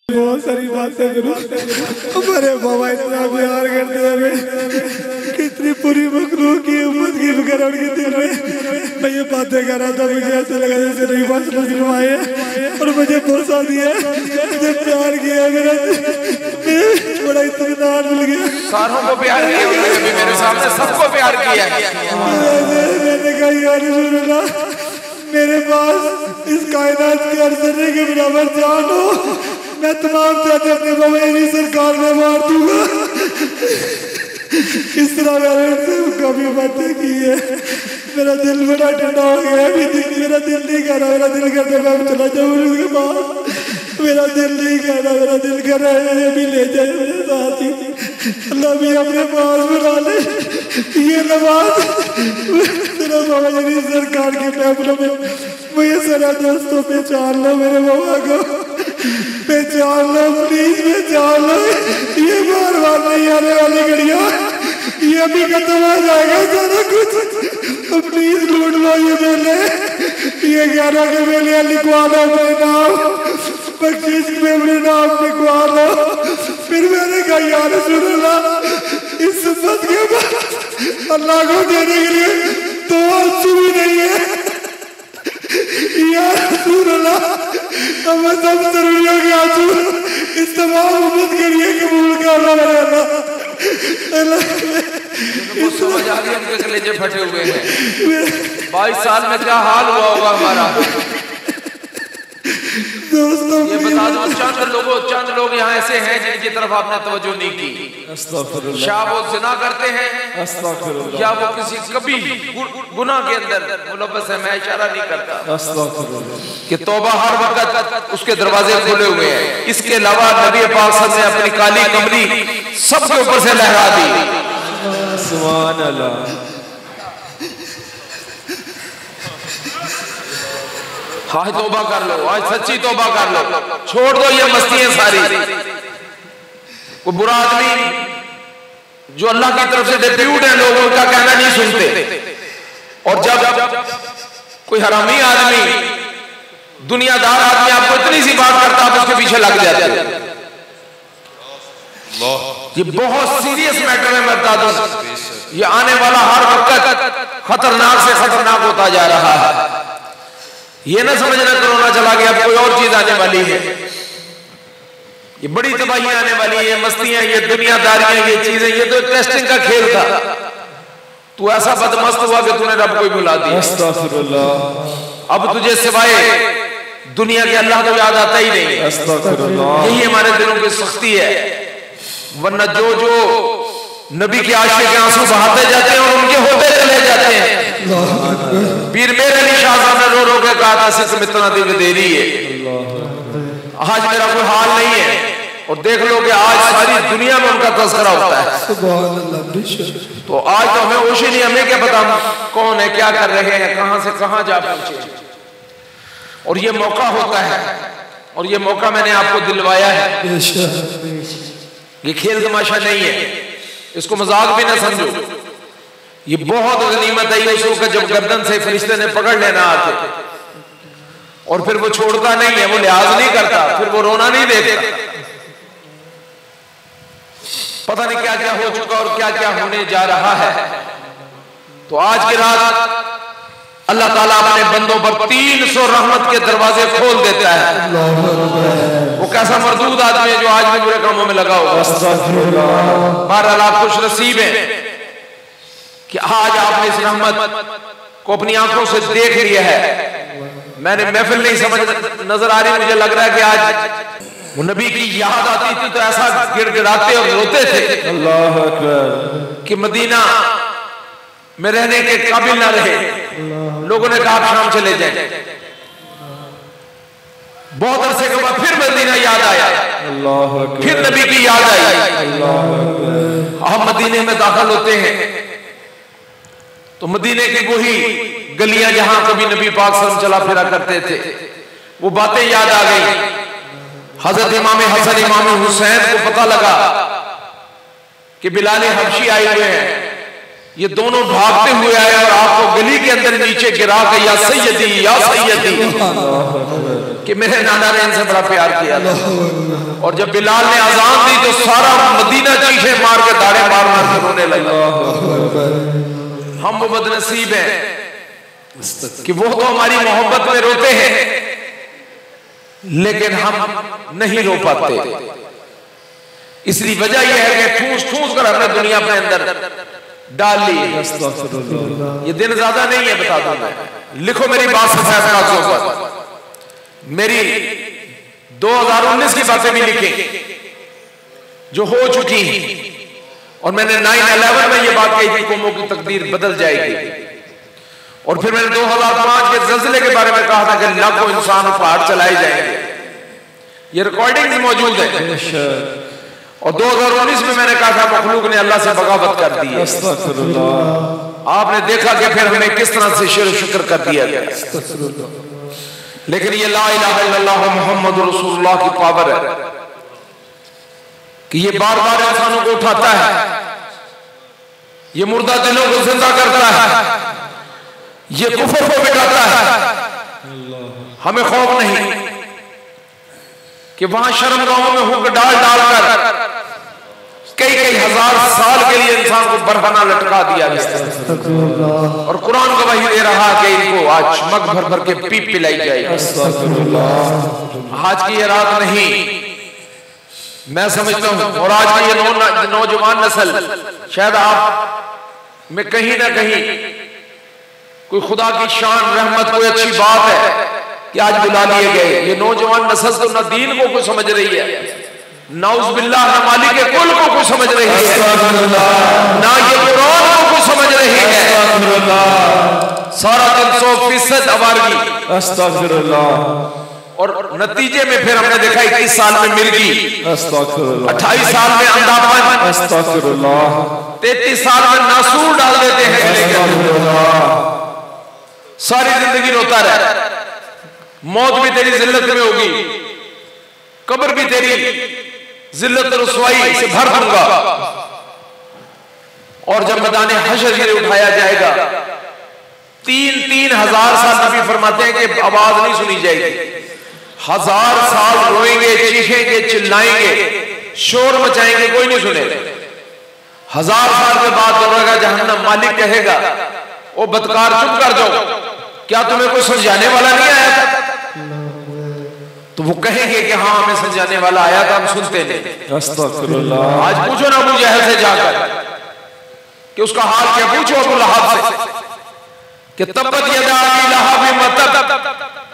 बहुत सारी बातें करूँ। हमारे बाबा इतना प्यार करते हैं, कितनी पूरी मखलूक की उम्मत की फिक्र उनके दिल में। मैं ये बातें कर रहा था, मुझे ऐसा लगा जैसे नहीं बात आए और मुझे भरोसा दिया, मुझे प्यार किया, मेरा बड़ा इत्मीनान मिल गया। सारों को प्यार किया, मेरे सामने सबको प्यार किया। मैंने कहा यार रसूलुल्लाह, मेरे पास इस कायनात के हर जर्रे के बराबर जान हो, मैं तमाम चाहते अपने बाबा इन्हीं सरकार में मार दूंगा। इस तरह मैंने उनसे काफी बातें की है। मेरा दिल बड़ा ठंडा हो गया, अभी मेरा दिल नहीं कह रहा, मेरा दिल करता मैं चला जाऊँ उसके बाद। मेरा दिल नहीं कह रहा, मेरा दिल कह रहा है अभी ले जाए मेरे साथ ही। अल्लाह भी अपने पास बुला ले। ये नमाज तेरा बाबा जी सरकार के पैबलों में मुझे सारा दोस्तों पहचान लो, मेरे बाबा को पहचान लो, प्लीज पहचान लो। ये बार बार नहीं आने वाली घड़ियाँ, ये अभी खत्म हो जाएगा सारा कुछ। तो प्लीज लूट लो ये मेले, ये 11 के मेले लिखवा लो अपने नाम, 25 में अपने नाम लिखवा लो। फिर मैंने कहा यार रसूलुल्लाह, इस उम्मत के बाद अल्लाह को देने के लिए 2 आंसू भी नहीं है। यार रसूलुल्लाह, अब सब जरूरियों के आंसू इस तमाम उम्मत के लिए कबूल कर लो मेरे अल्लाह। समझ आ गई उनके कलेजे फटे हुए हैं। 22 साल में क्या हाल हुआ होगा हमारा। दोस्तों ये बता दो, चंद लोग यहाँ ऐसे हैं जिनकी तरफ आपने तवज्जो नहीं की। शाह वो जिना करते हैं या वो किसी कभी गुनाह के अंदर मुलव्वस है, मैं इशारा नहीं करता कि तौबा हर वक्त उसके दरवाजे खुले हुए हैं। इसके अलावा नबी पाक सल्लल्लाहु अलैहि वसल्लम ने अपनी काली कमली सबके ऊपर से लहरा दी। सुभान अल्लाह। आज तौबा कर लो, आज सच्ची तौबा कर लो, छोड़ दो ये मस्तियां सारी। वो बुरा आदमी जो अल्लाह की तरफ से डेप्यूट है, लोग उनका कहना नहीं सुनते। और जब कोई हरामी आदमी, दुनियादार आदमी आपको इतनी सी बात करता, आप उसके पीछे लग जाते हैं। ये बहुत सीरियस मैटर है। मैं बता दूं, ये आने वाला हर वक्त खतरनाक से खतरनाक होता जा रहा है। ये ना समझना कोरोना चला गया, अब कोई और चीज आने वाली है। ये बड़ी तबाही आने वाली है, मस्तियां, ये दुनियादारियां, ये चीजें, ये तो टेस्टिंग का खेल था। तू ऐसा बदमस्त हुआ कि तूने रब को ही भुला दिया। अब तुझे सिवाय दुनिया के अल्लाह को याद आता ही नहीं। यही हमारे दिलों की सख्ती है। वरना जो नबी के आशिक के आंसू बहाते जाते हैं और उनके होते चले जाते हैं। पीर मेरे अली शाह साहब ने रो रो के कहा था, सिर्फ इतना दिल दे रही है। आज मेरा कोई हाल नहीं है, और देख लो कि आज सारी दुनिया में उनका तज़किरा होता है। तो आज तो हमें होश ही नहीं, हमें क्या पता कौन है, क्या कर रहे हैं, कहां से कहां जा पहुंचे। और ये मौका होता है, और ये मौका मैंने आपको दिलवाया है। ये खेल तमाशा नहीं है, इसको मजाक भी ना समझो। ये बहुत गनीमत है उस वक्त जब गर्दन से फरिश्ते ने पकड़ लेना आके, और फिर वो छोड़ता नहीं है, वो लिहाज नहीं करता, फिर वो रोना नहीं देता। पता नहीं क्या क्या हो चुका और क्या क्या होने जा रहा है। तो आज की रात अल्लाह ताला अपने बंदों पर 300 रहमत के दरवाजे खोल देता है। वो कैसा मरदूद आदमी है जो आज भी बुरे कामों में लगा होगा। बहरहाल आप खुश नसीब हैं कि आज आपने इस रहमत को अपनी आंखों से देख लिया है। मैंने महफिल नहीं समझ नजर आ रही, मुझे लग रहा है कि आज वो नबी की याद आती थी तो ऐसा गिड़गिड़ाते और रोते थे अल्लाह अकबर कि मदीना में रहने के काबिल ना रहे। लोगों ने कहा आप शाम चले जाएं। बहुत अरसे के बाद फिर मदीना याद आया, फिर नबी की याद आई। हम मदीने में दाखिल होते हैं तो मदीने की वही गलियां जहां कभी नबी पाक सल्लल्लाहु अलैहि वसल्लम चला फिरा करते थे, वो बातें याद आ गई। हजरत इमाम हसन इमाम हुसैन को पता लगा कि बिलाल हबशी आए हुए हैं। ये दोनों भागते हुए आए और आपको गली के अंदर नीचे गिरा के या सैयदी कि मेरे नाना ने इनसे बड़ा प्यार किया था। और जब बिलाल ने अजान दी तो सारा मदीना चीखे मार के दाड़े मार मार के रोने लगा। हम वो बदनसीब हैं कि वो तो हमारी मोहब्बत में रोते हैं लेकिन हम नहीं रो पाते। इसलिए वजह यह है कि ठूस ठूस कर हमने दुनिया अपने अंदर डाल ली। ये दिन ज्यादा नहीं है, बता दूं मैं, लिखो मेरी बात से फैसला पर। मेरी 2019 की बातें भी लिखी जो हो चुकी हैं, और मैंने 9/11 में ये बात कही थी कौमों की तकदीर बदल जाएगी। और फिर मैंने 2005 के ज़लज़ले के बारे में कहा था कि लाखों इंसान पहाड़ चलाए जाएंगे। ये रिकॉर्डिंग्स मौजूद है। और 2019 में मैंने कहा था मखलूक ने अल्लाह से बगावत कर दी है। आपने देखा कि फिर हमें किस तरह से शेर शुक्र कर दिया गया। लेकिन ये ला इलाहा इल्लल्लाह मुहम्मद रसूलुल्लाह की पावर है कि ये बार बार इंसानों को उठाता है, ये मुर्दा दिलों को जिंदा करता है, ये कुफर को मिटाता है। हमें खौफ नहीं कि वहां शर्मगाहों में हुक्म डाल डाल कर कई कई हजार साल के लिए इंसान को बरहना लटका दिया गया। और कुरान गवाही दे रहा कि इनको आज मग भर भर के पीप पिलाई जाएगी। आज की ये रात नहीं, मैं समझता हूं। और आज की ये नौजवान नस्ल, शायद आप में कहीं ना कहीं कोई खुदा की शान रहमत कोई अच्छी बात है कि आज बुला लिए गए। ये नौजवान नस्ल तो न दीन को कुछ समझ रही है, नाउज़ बिल्लाह, न मालिक कुल को कुछ समझ रही है, ना ये कुरान को कुछ समझ रही है। सारा दिन 100% आवारगी। और नतीजे में फिर हमने देखा 21 साल में मिर्गी, 28 साल में अंधापन, 33 साल में नासूर डाल देते हैं। सारी जिंदगी रोता रहे। मौत भी तेरी जिल्लत में होगी, कब्र भी तेरी जिल्लत रुसवाई से भर दूंगा। और जब मैदान हशर में उठाया जाएगा, 3-3 हजार साल नबी फरमाते हैं कि आवाज नहीं सुनी जाएगी। 1000 साल रोएंगे, चीखेंगे, चिल्लाएंगे, शोर मचाएंगे, कोई नहीं सुने। 1000 साल के बाद दौड़ेगा जहन्नम। मालिक कहेगा ओ बदकार चुप कर जाओ, क्या तुम्हें कोई समझाने वाला नहीं आया था? तो वो कहेंगे कि हाँ हमें समझाने वाला आया था, हम सुनते नहीं। आज पूछो ना अबू जहल से जाकर कि उसका हाल क्या, पूछो अबू लहब से कि तब्बत यदा अबी लहब मतब,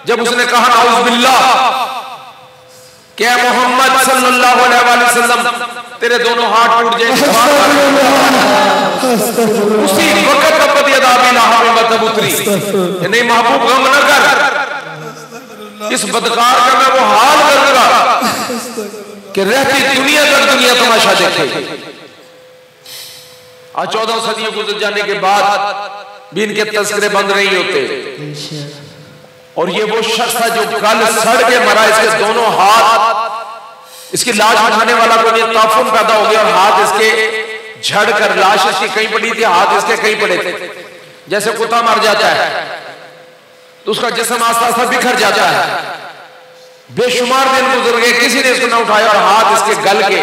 जब उसने कहा नाउज़ बिल्लाह क्या मोहम्मद सल्लल्लाहु अलैहि वसल्लम तेरे दोनों हाथ टूट जाएंगे, उसी वक्त तब्बत यदा अबी लहब मतब उतरी। नहीं महबूब गम न कर, इस बदकार का मैं वो हाल करूंगा कि रहती दुनिया तक दुनिया तमाशा देखेगी। आज 14 सदियों गुजर जाने के बाद भी इनके तस्करे बंद नहीं होते। और ये वो शख्स था जो कल सड़ के मरा, इसके दोनों हाथ, इसकी लाश उठाने वाला कोई नहीं, ताफुन पैदा हो गया और हाथ इसके झड़ कर, लाश इसकी कहीं पड़ी थी, हाथ इसके कहीं पड़े थे। जैसे कुत्ता मर जाता है तो उसका जिस्म आस्ता आस्ता बिखर जाता है। बेशुमार दिन गुजर गए, किसी ने इसको न उठाया और हाथ इसके गल के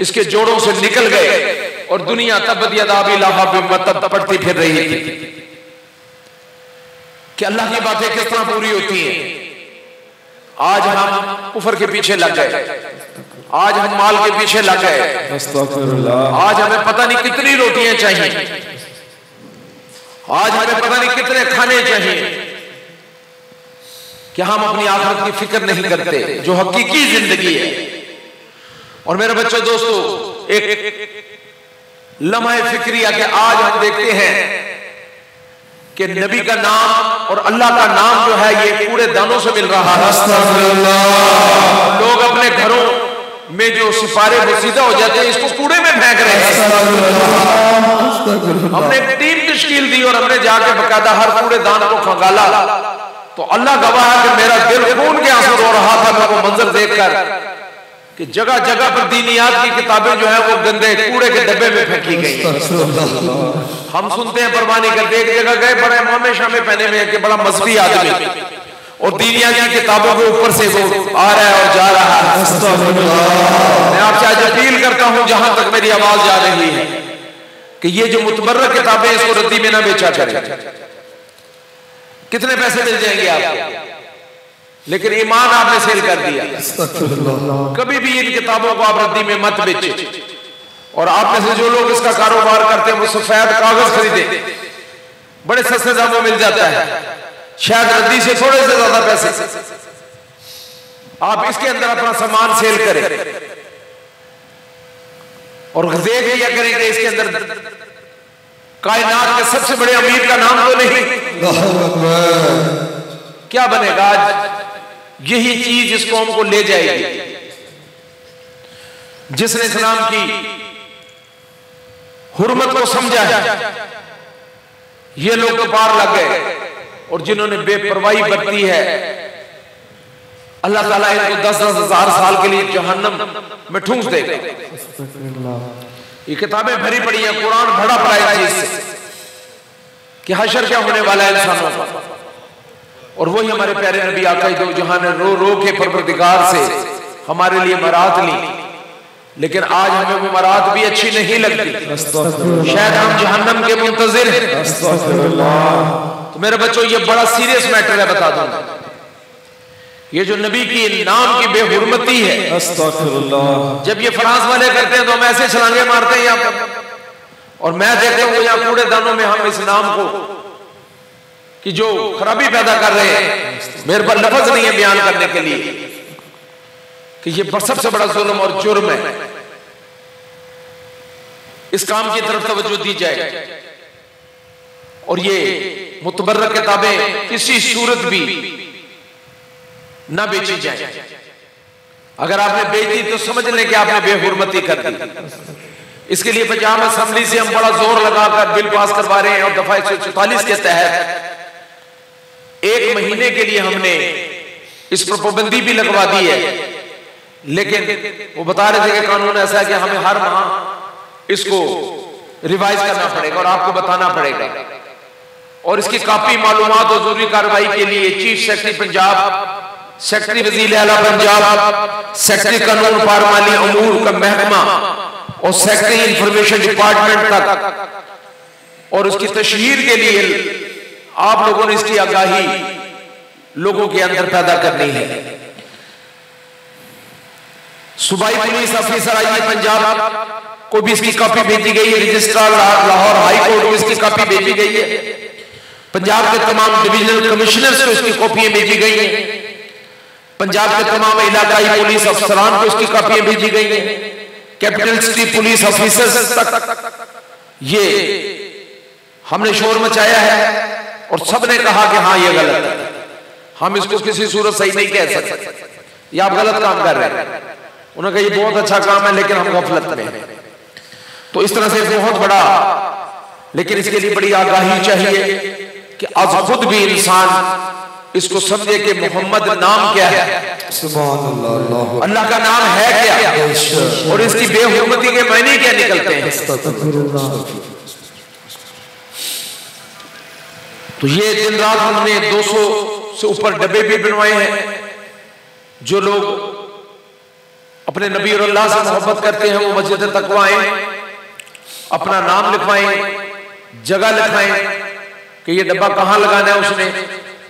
इसके जोड़ों से निकल गए और दुनिया तब्बत यदा अबी लहब मतब पड़ती फिर रही थी कि अल्लाह की बातें किस तरह पूरी होती हैं। आज हम कुफर के पीछे लग गए, आज हम माल के पीछे लग गए, आज हमें पता नहीं कितनी रोटियां चाहिए, आज हमें पता नहीं कितने खाने चाहिए कि हम अपनी आखिरत की फिक्र नहीं करते जो हकीकी जिंदगी है। और मेरे बच्चों दोस्तों, एक लम्हा फिक्रिया कि आज हम देखते हैं कि नबी का नाम और अल्लाह का नाम जो है ये कूड़े दानों से मिल रहा है। लोग अपने घरों में जो सिपारे सीधा हो जाते हैं इसको कूड़े में फेंक रहे हैं। हमने एक टीम तश्कील दी और हमने जाके बकायदा हर कूड़े दान को खंगाला। तो अल्लाह गवाह है कि मेरा दिल खून के आंसू रो रहा था मैं वो मंजर देखकर कि जगह जगह पर दीनियात की किताबें जो है वो गंदे कूड़े के डब्बे में फेंकी गई। हम सुनते हैं परवानी करते, एक जगह गए बड़े मोहम्मद शामे पहने में कि बड़ा मजहबी आदमी, और दीनिया की किताबों के ऊपर से वो आ रहा है और जा रहा है। मैं आपसे आज अपील करता हूं जहां तक मेरी आवाज जा रही है कि ये जो मुतबर्रक किताबें इसको रद्दी में ना बेचा करें। कितने पैसे मिल जाएंगे आपको, लेकिन ईमान आपने सेल कर दिया। कभी भी इन किताबों को आप रद्दी में मत बेचे। और आप में से जो लोग इसका कारोबार करते हैं वो सफेद कागज खरीदे, बड़े सस्ते दामों मिल जाता है, शायद रद्दी से थोड़े से ज्यादा पैसे। आप इसके अंदर अपना सामान सेल करें और देख लिया करें कि इसके अंदर कायनात के सबसे बड़े अमीर का नाम तो नहीं। क्या बनेगा? आज यही चीज इस कौम को ले जाएगी जिसने इस्लाम की हुर्मत को समझा है। ये लोग तो पार लग गए, और जिन्होंने बेपरवाही बरती है अल्लाह ताला इनको 10-10 हजार साल के लिए जहन्नम में ठूंस देगा। ये किताबें भरी पड़ी हैं, कुरान भरा पड़ा है चीज से कि हशर क्या होने वाला है इंसानों का। और वही हमारे प्यारे नबी आका दो जहां ने रो रो के परवरदिगार से हमारे लिए मरात ली, लेकिन आज हमें वो मरात भी अच्छी नहीं लगती। शायद हम जहन्नम के मुंतजिर हैं। तो मेरे बच्चों, ये बड़ा सीरियस मैटर है, बता दूं। ये जो नबी की नाम की बेहुरमती है, जब ये फ्रांस वाले करते हैं तो हम ऐसे छलांगे मारते हैं यहाँ पर, और मैं देखता हूँ यहाँ कूड़ेदानों में हम इस नाम को कि जो खराबी पैदा कर रहे हैं, मेरे पर लफ्ज नहीं है बयान करने के लिए कि ये सबसे बड़ा जुल्म और जुर्म है। इस काम की तरफ तवज्जो दी जाए। और ये मुतबर्रक किताबें किसी सूरत भी ना बेची जाए। अगर आपने बेच दी तो समझ लें कि आपने बेहुरमती कर दी। इसके लिए पंजाब असेंबली से हम बड़ा जोर लगाकर बिल पास करवा रहे हैं, और दफा 144 के तहत 1 महीने के लिए हमने इस पर पाबंदी भी लगवा दी है। लेकिन वो बता रहे थे कि कानून ऐसा है कि हमें हर माह इसको रिवाइज करना पड़ेगा और आपको बताना पड़ेगा। और इसकी काफी मालूमात और जरूरी कार्रवाई के लिए चीफ सेक्रेटरी पंजाब, सेक्रेटरी वजीर आला पंजाब, सेक्रेटरी कानून पारमाली अमूर का महकमा और सेक्रेटरी इंफॉर्मेशन डिपार्टमेंट तक, और उसकी तशहीर के लिए आप लोगों ने इसकी आगाही लोगों के अंदर पैदा करनी है। सूबाई पुलिस ऑफिसर आई पंजाब को भी इसकी कॉपी भेजी गई है। रजिस्ट्रार लाहौर हाई कोर्ट को इसकी कॉपी भेजी गई है। पंजाब के तमाम डिविजनल कमिश्नर्स को इसकी कॉपियां भेजी गई हैं। पंजाब के तमाम इलाकाई पुलिस अफसरान को इसकी कॉपियां भेजी गई हैं। कैपिटल सिटी पुलिस ऑफिसर्स तक ये हमने शोर मचाया है, और सबने कहा कि हाँ ये गलत है, हम इसको किसी सूरत सही नहीं कह सकते, ये आप गलत काम कर रहे हैं। उन्होंने कहा ये बहुत अच्छा काम है, लेकिन हम गफलत में हैं। तो इस तरह से बहुत बड़ा, लेकिन इसके लिए बड़ी आगाही चाहिए कि आज खुद भी इंसान इसको समझे कि मोहम्मद नाम क्या है, अल्लाह का नाम है क्या, और इसकी बेहुरमती के मायने क्या निकलते हैं। तो ये दिन रात हमने 200 से ऊपर डब्बे भी बनवाए हैं। जो लोग अपने नबी और अल्लाह से मोहब्बत करते हैं वो मस्जिद तकवा आए, अपना नाम लिखवाएं, जगह लिखवाएं कि ये डब्बा कहां लगाना है। उसने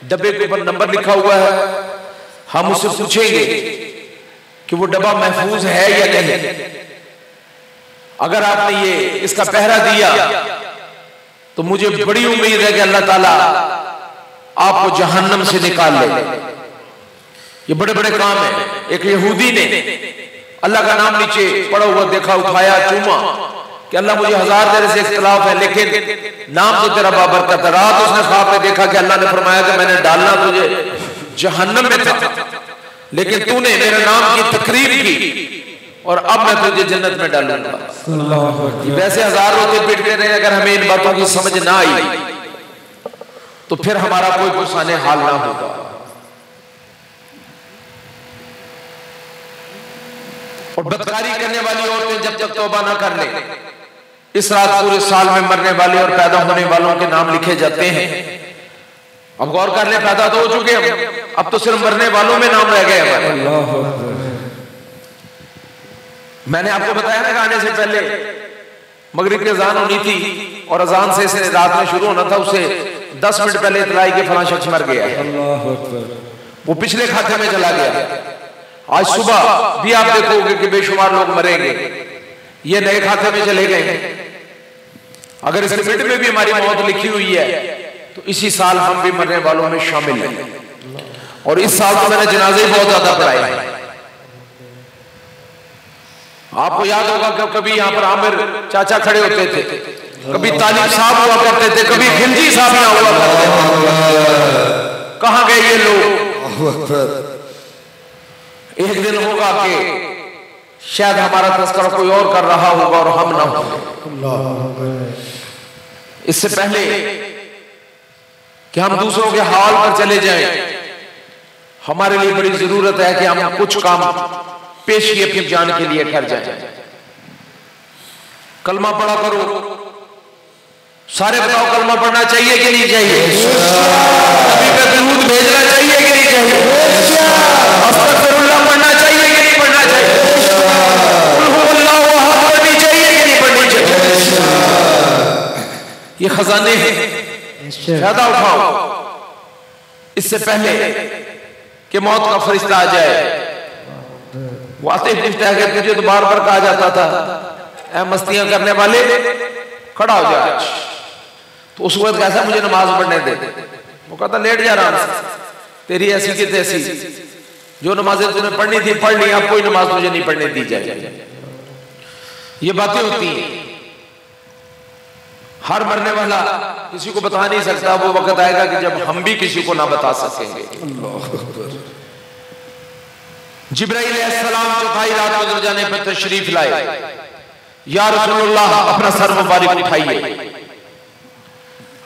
डब्बे के ऊपर नंबर लिखा हुआ है। हम उससे पूछेंगे कि वो डब्बा महफूज है या नहीं। अगर आपने ये इसका पहरा दिया तो मुझे बड़ी उम्मीद है कि अल्लाह ताला आपको जहन्नम से निकाल ले। ये बड़े बड़े काम है। एक यहूदी ने अल्लाह का नाम नीचे पड़ा हुआ देखा, उठाया, चूमा कि अल्लाह मुझे 1000 तेरे से इख्तिलाफ है, लेकिन नाम तो तेरा बाबरकत है। रात उसने ख्वाब में देखा कि अल्लाह ने फरमाया कि मैंने डालना तुझे जहन्नम में था, लेकिन तूने मेरे नाम की तकरीर की और अब मैं तुझे जन्नत में डालूंगा। वैसे 1000 रोते पीटते रहे, अगर हमें इन बातों की समझ ना आई तो फिर हमारा कोई गुस्साने हाल ना होगा। और बदकारी करने वाली औरतें जब तक तौबा ना कर ले, इस रात पूरे साल में मरने वाले और पैदा होने वालों के नाम लिखे जाते हैं। अब गौर कर ले, पैदा तो हो चुके हम, अब तो सिर्फ मरने वालों में नाम रह गए हमारे। मैंने आपको बताया ना आने से पहले मगरिब की अजान होनी थी और अजान से रात में शुरू होना था, उसे 10 मिनट पहले इतला आई कि फलां शख्स मर गया है, वो पिछले खाते में चला गया। आज सुबह भी आप देखोगे कि बेशुमार लोग मरेंगे, ये नए खाते में चले गए। अगर इस लिमिट में भी हमारी मौत लिखी हुई है तो इसी साल हम भी मरने वालों में शामिल हैं। और इस साल तो मैंने जनाजे बहुत ज्यादा पढ़ाए हैं। आपको याद होगा कि कभी यहाँ पर आमिर चाचा खड़े होते थे, कभी तालिब साहब हुआ करते थे, कभी खिलजी साहब यहाँ हुआ करते थे। कहाँ गए ये लोग? एक दिन होगा कि शायद हमारा तस्करा कोई और कर रहा होगा और हम ना होंगे। इससे पहले कि हम दूसरों के हाल पर चले जाएं, हमारे लिए बड़ी जरूरत है कि हम कुछ काम पेश किए फिर जाने के लिए कर जाएं। कलमा पढ़ा करो, सारे बताओ कलमा पढ़ना चाहिए कि नहीं चाहिए? नबी पे दुरूद भेजना चाहिए कि नहीं चाहिए? अस्तगफिरुल्लाह पढ़ना चाहिए कि नहीं पढ़ना चाहिए? कुल हुवल्लाहु अहद पढ़नी चाहिए कि नहीं पढ़नी चाहिए? ये खजाने हैं, फायदा उठाओ इससे पहले कि मौत का फरिश्ता आ जाए। वाते पूछता है कि तुझे तो बार बार कहा जाता था ऐ मस्तियां करने वाले खड़ा हो जा, तो उस वक्त कैसा मुझे नमाज पढ़ने दे? वो कहता लेट जा रहा, तेरी ऐसी की तैसी, जो नमाजें तूने पढ़नी थी पढ़ ली, अब कोई नमाज तुझे नहीं पढ़ने दी जाए। ये बातें होती हैं। हर मरने वाला किसी को बता नहीं सकता, वो वक्त आएगा कि जब हम भी किसी को ना बता सकेंगे। जिब्राइल अलैहिस्सलाम चौथाई रात गुजर जाने पर तशरीफ लाए, या रसूलुल्लाह अपना सर मुबारक उठाइए।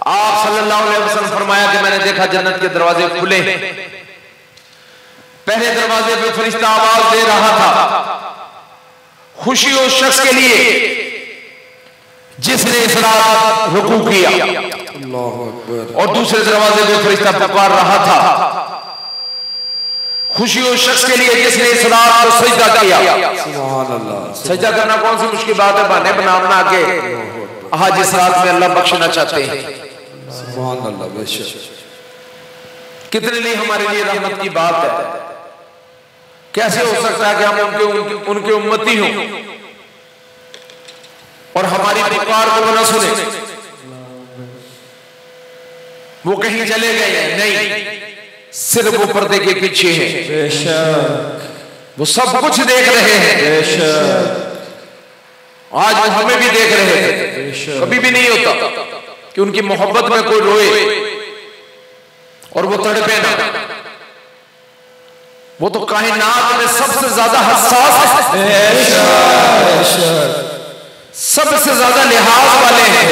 आप सल्लल्लाहु अलैहि वसल्लम फरमाया कि मैंने देखा जन्नत के दरवाजे खुले, पहले दरवाजे पे फरिश्ता आवाज दे रहा था, खुशी उस शख्स के लिए जिसने इस रात रुकू किया, और दूसरे दरवाजे पे फरिश्ता पुकार रहा था, खुशी उस शख्स के लिए जिसने इस रात को सजदा किया। सजदा करना कौन सी मुश्किल बात है, बहाने बनाना आगे आज इस रात में अल्लाह बख्शना चाहते हैं। कितने लिए हमारे लिए रहमत की बात है। कैसे हो सकता है कि हम उनके उम्मती हों और हमारी पुकार को न सुने? वो कहीं चले गए हैं? नहीं, सिर्फ वो पर्दे के पीछे हैं, वो सब कुछ देख रहे हैं। आज वो हमें भी देख रहे हैं। कभी भी नहीं होता कि उनकी मोहब्बत में कोई रोए और वो तड़पे ना। वो तो कायनात में सबसे ज्यादा हसास है, सबसे ज्यादा लिहाज वाले हैं,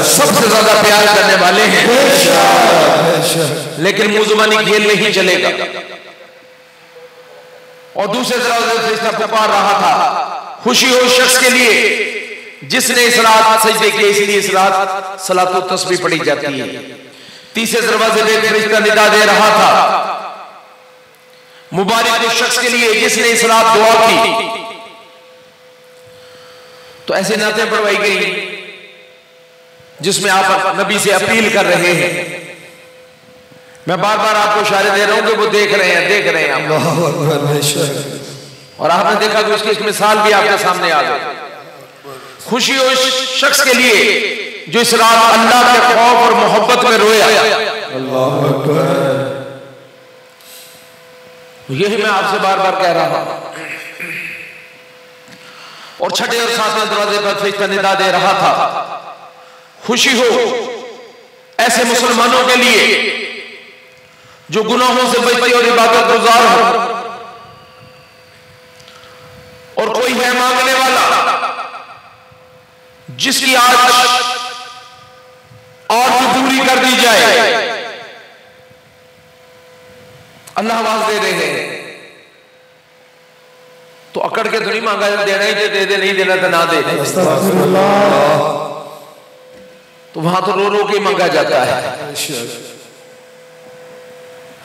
सबसे ज्यादा प्यार करने वाले हैं। लेकिन मुजमानी खेल नहीं चलेगा। और दूसरे दरवाजे से फरिश्ता पुकार रहा था, खुशी हो शख्स के लिए जिसने इस रात सजदे किए, इसलिए इस रात सलातो तस्बीह पढ़ी जाती है। तीसरे दरवाजे पे फरिश्ता निदा दे रहा था, मुबारक उस शख्स के लिए जिसने इस रात दुआ की। तो ऐसे नाते पढ़वाई गई जिसमें आप नबी से अपील कर रहे हैं। मैं बार बार आपको इशारे दे रहा हूं कि वो देख रहे हैं आप। और आपने देखा कि उसकी एक मिसाल भी आपके सामने आ गई। खुशी हो इस शख्स के लिए जो इस रात अल्लाह के खौफ और मोहब्बत में रोया। अल्लाह अकबर। यही मैं आपसे बार बार कह रहा हूं। और छठे और सातवें दरवाजे पर फरिश्ता निदा दे रहा था, खुशी हो ऐसे मुसलमानों के लिए जो गुनाहों से बचते और इबादत गुजार हो। और कोई है मांगने वाला जिसकी आज और पूरी कर दी जाए। अल्लाह आवाज दे रहे हैं तो अकड़ के तो नहीं मांगा, देना ही दे दे, नहीं देना तो ना दे। तो वहां तो रो रो के मांगा जाता है।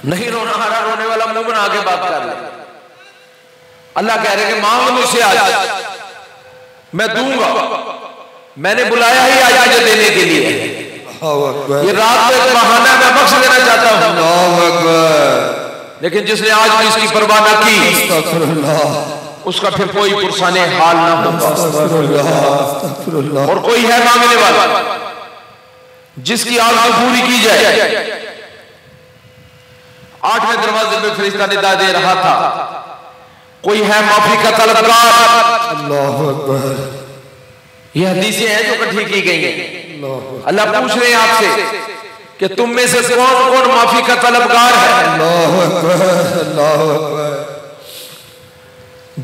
नहीं रोना हारा, रोने वाला मुंह बना के बात कर ले। अल्लाह कह रहे कि मांग मुझसे आज, मैं दूंगा। मैंने बुलाया ही आज तुझे देने के लिए। ये रात में एक बहाना मैं बख्श देना चाहता हूं, लेकिन जिसने आज भी इसकी परवाह न की उसका फिर कोई पुरसाने हाल ना होगा। और कोई है मांगने वाला जिसकी आरज़ू पूरी की जाए। 8वें दरवाजे में फरिश्ता निदा दे रहा था, कोई है माफी का तलबगार। अल्लाह अकबर। ये हदीसें हैं जो इकट्ठी की गई हैं। अल्लाह पूछ रहे हैं आपसे कि तुम में से कौन कौन माफी का तलबगार है। अल्लाह अकबर, अल्लाह अकबर।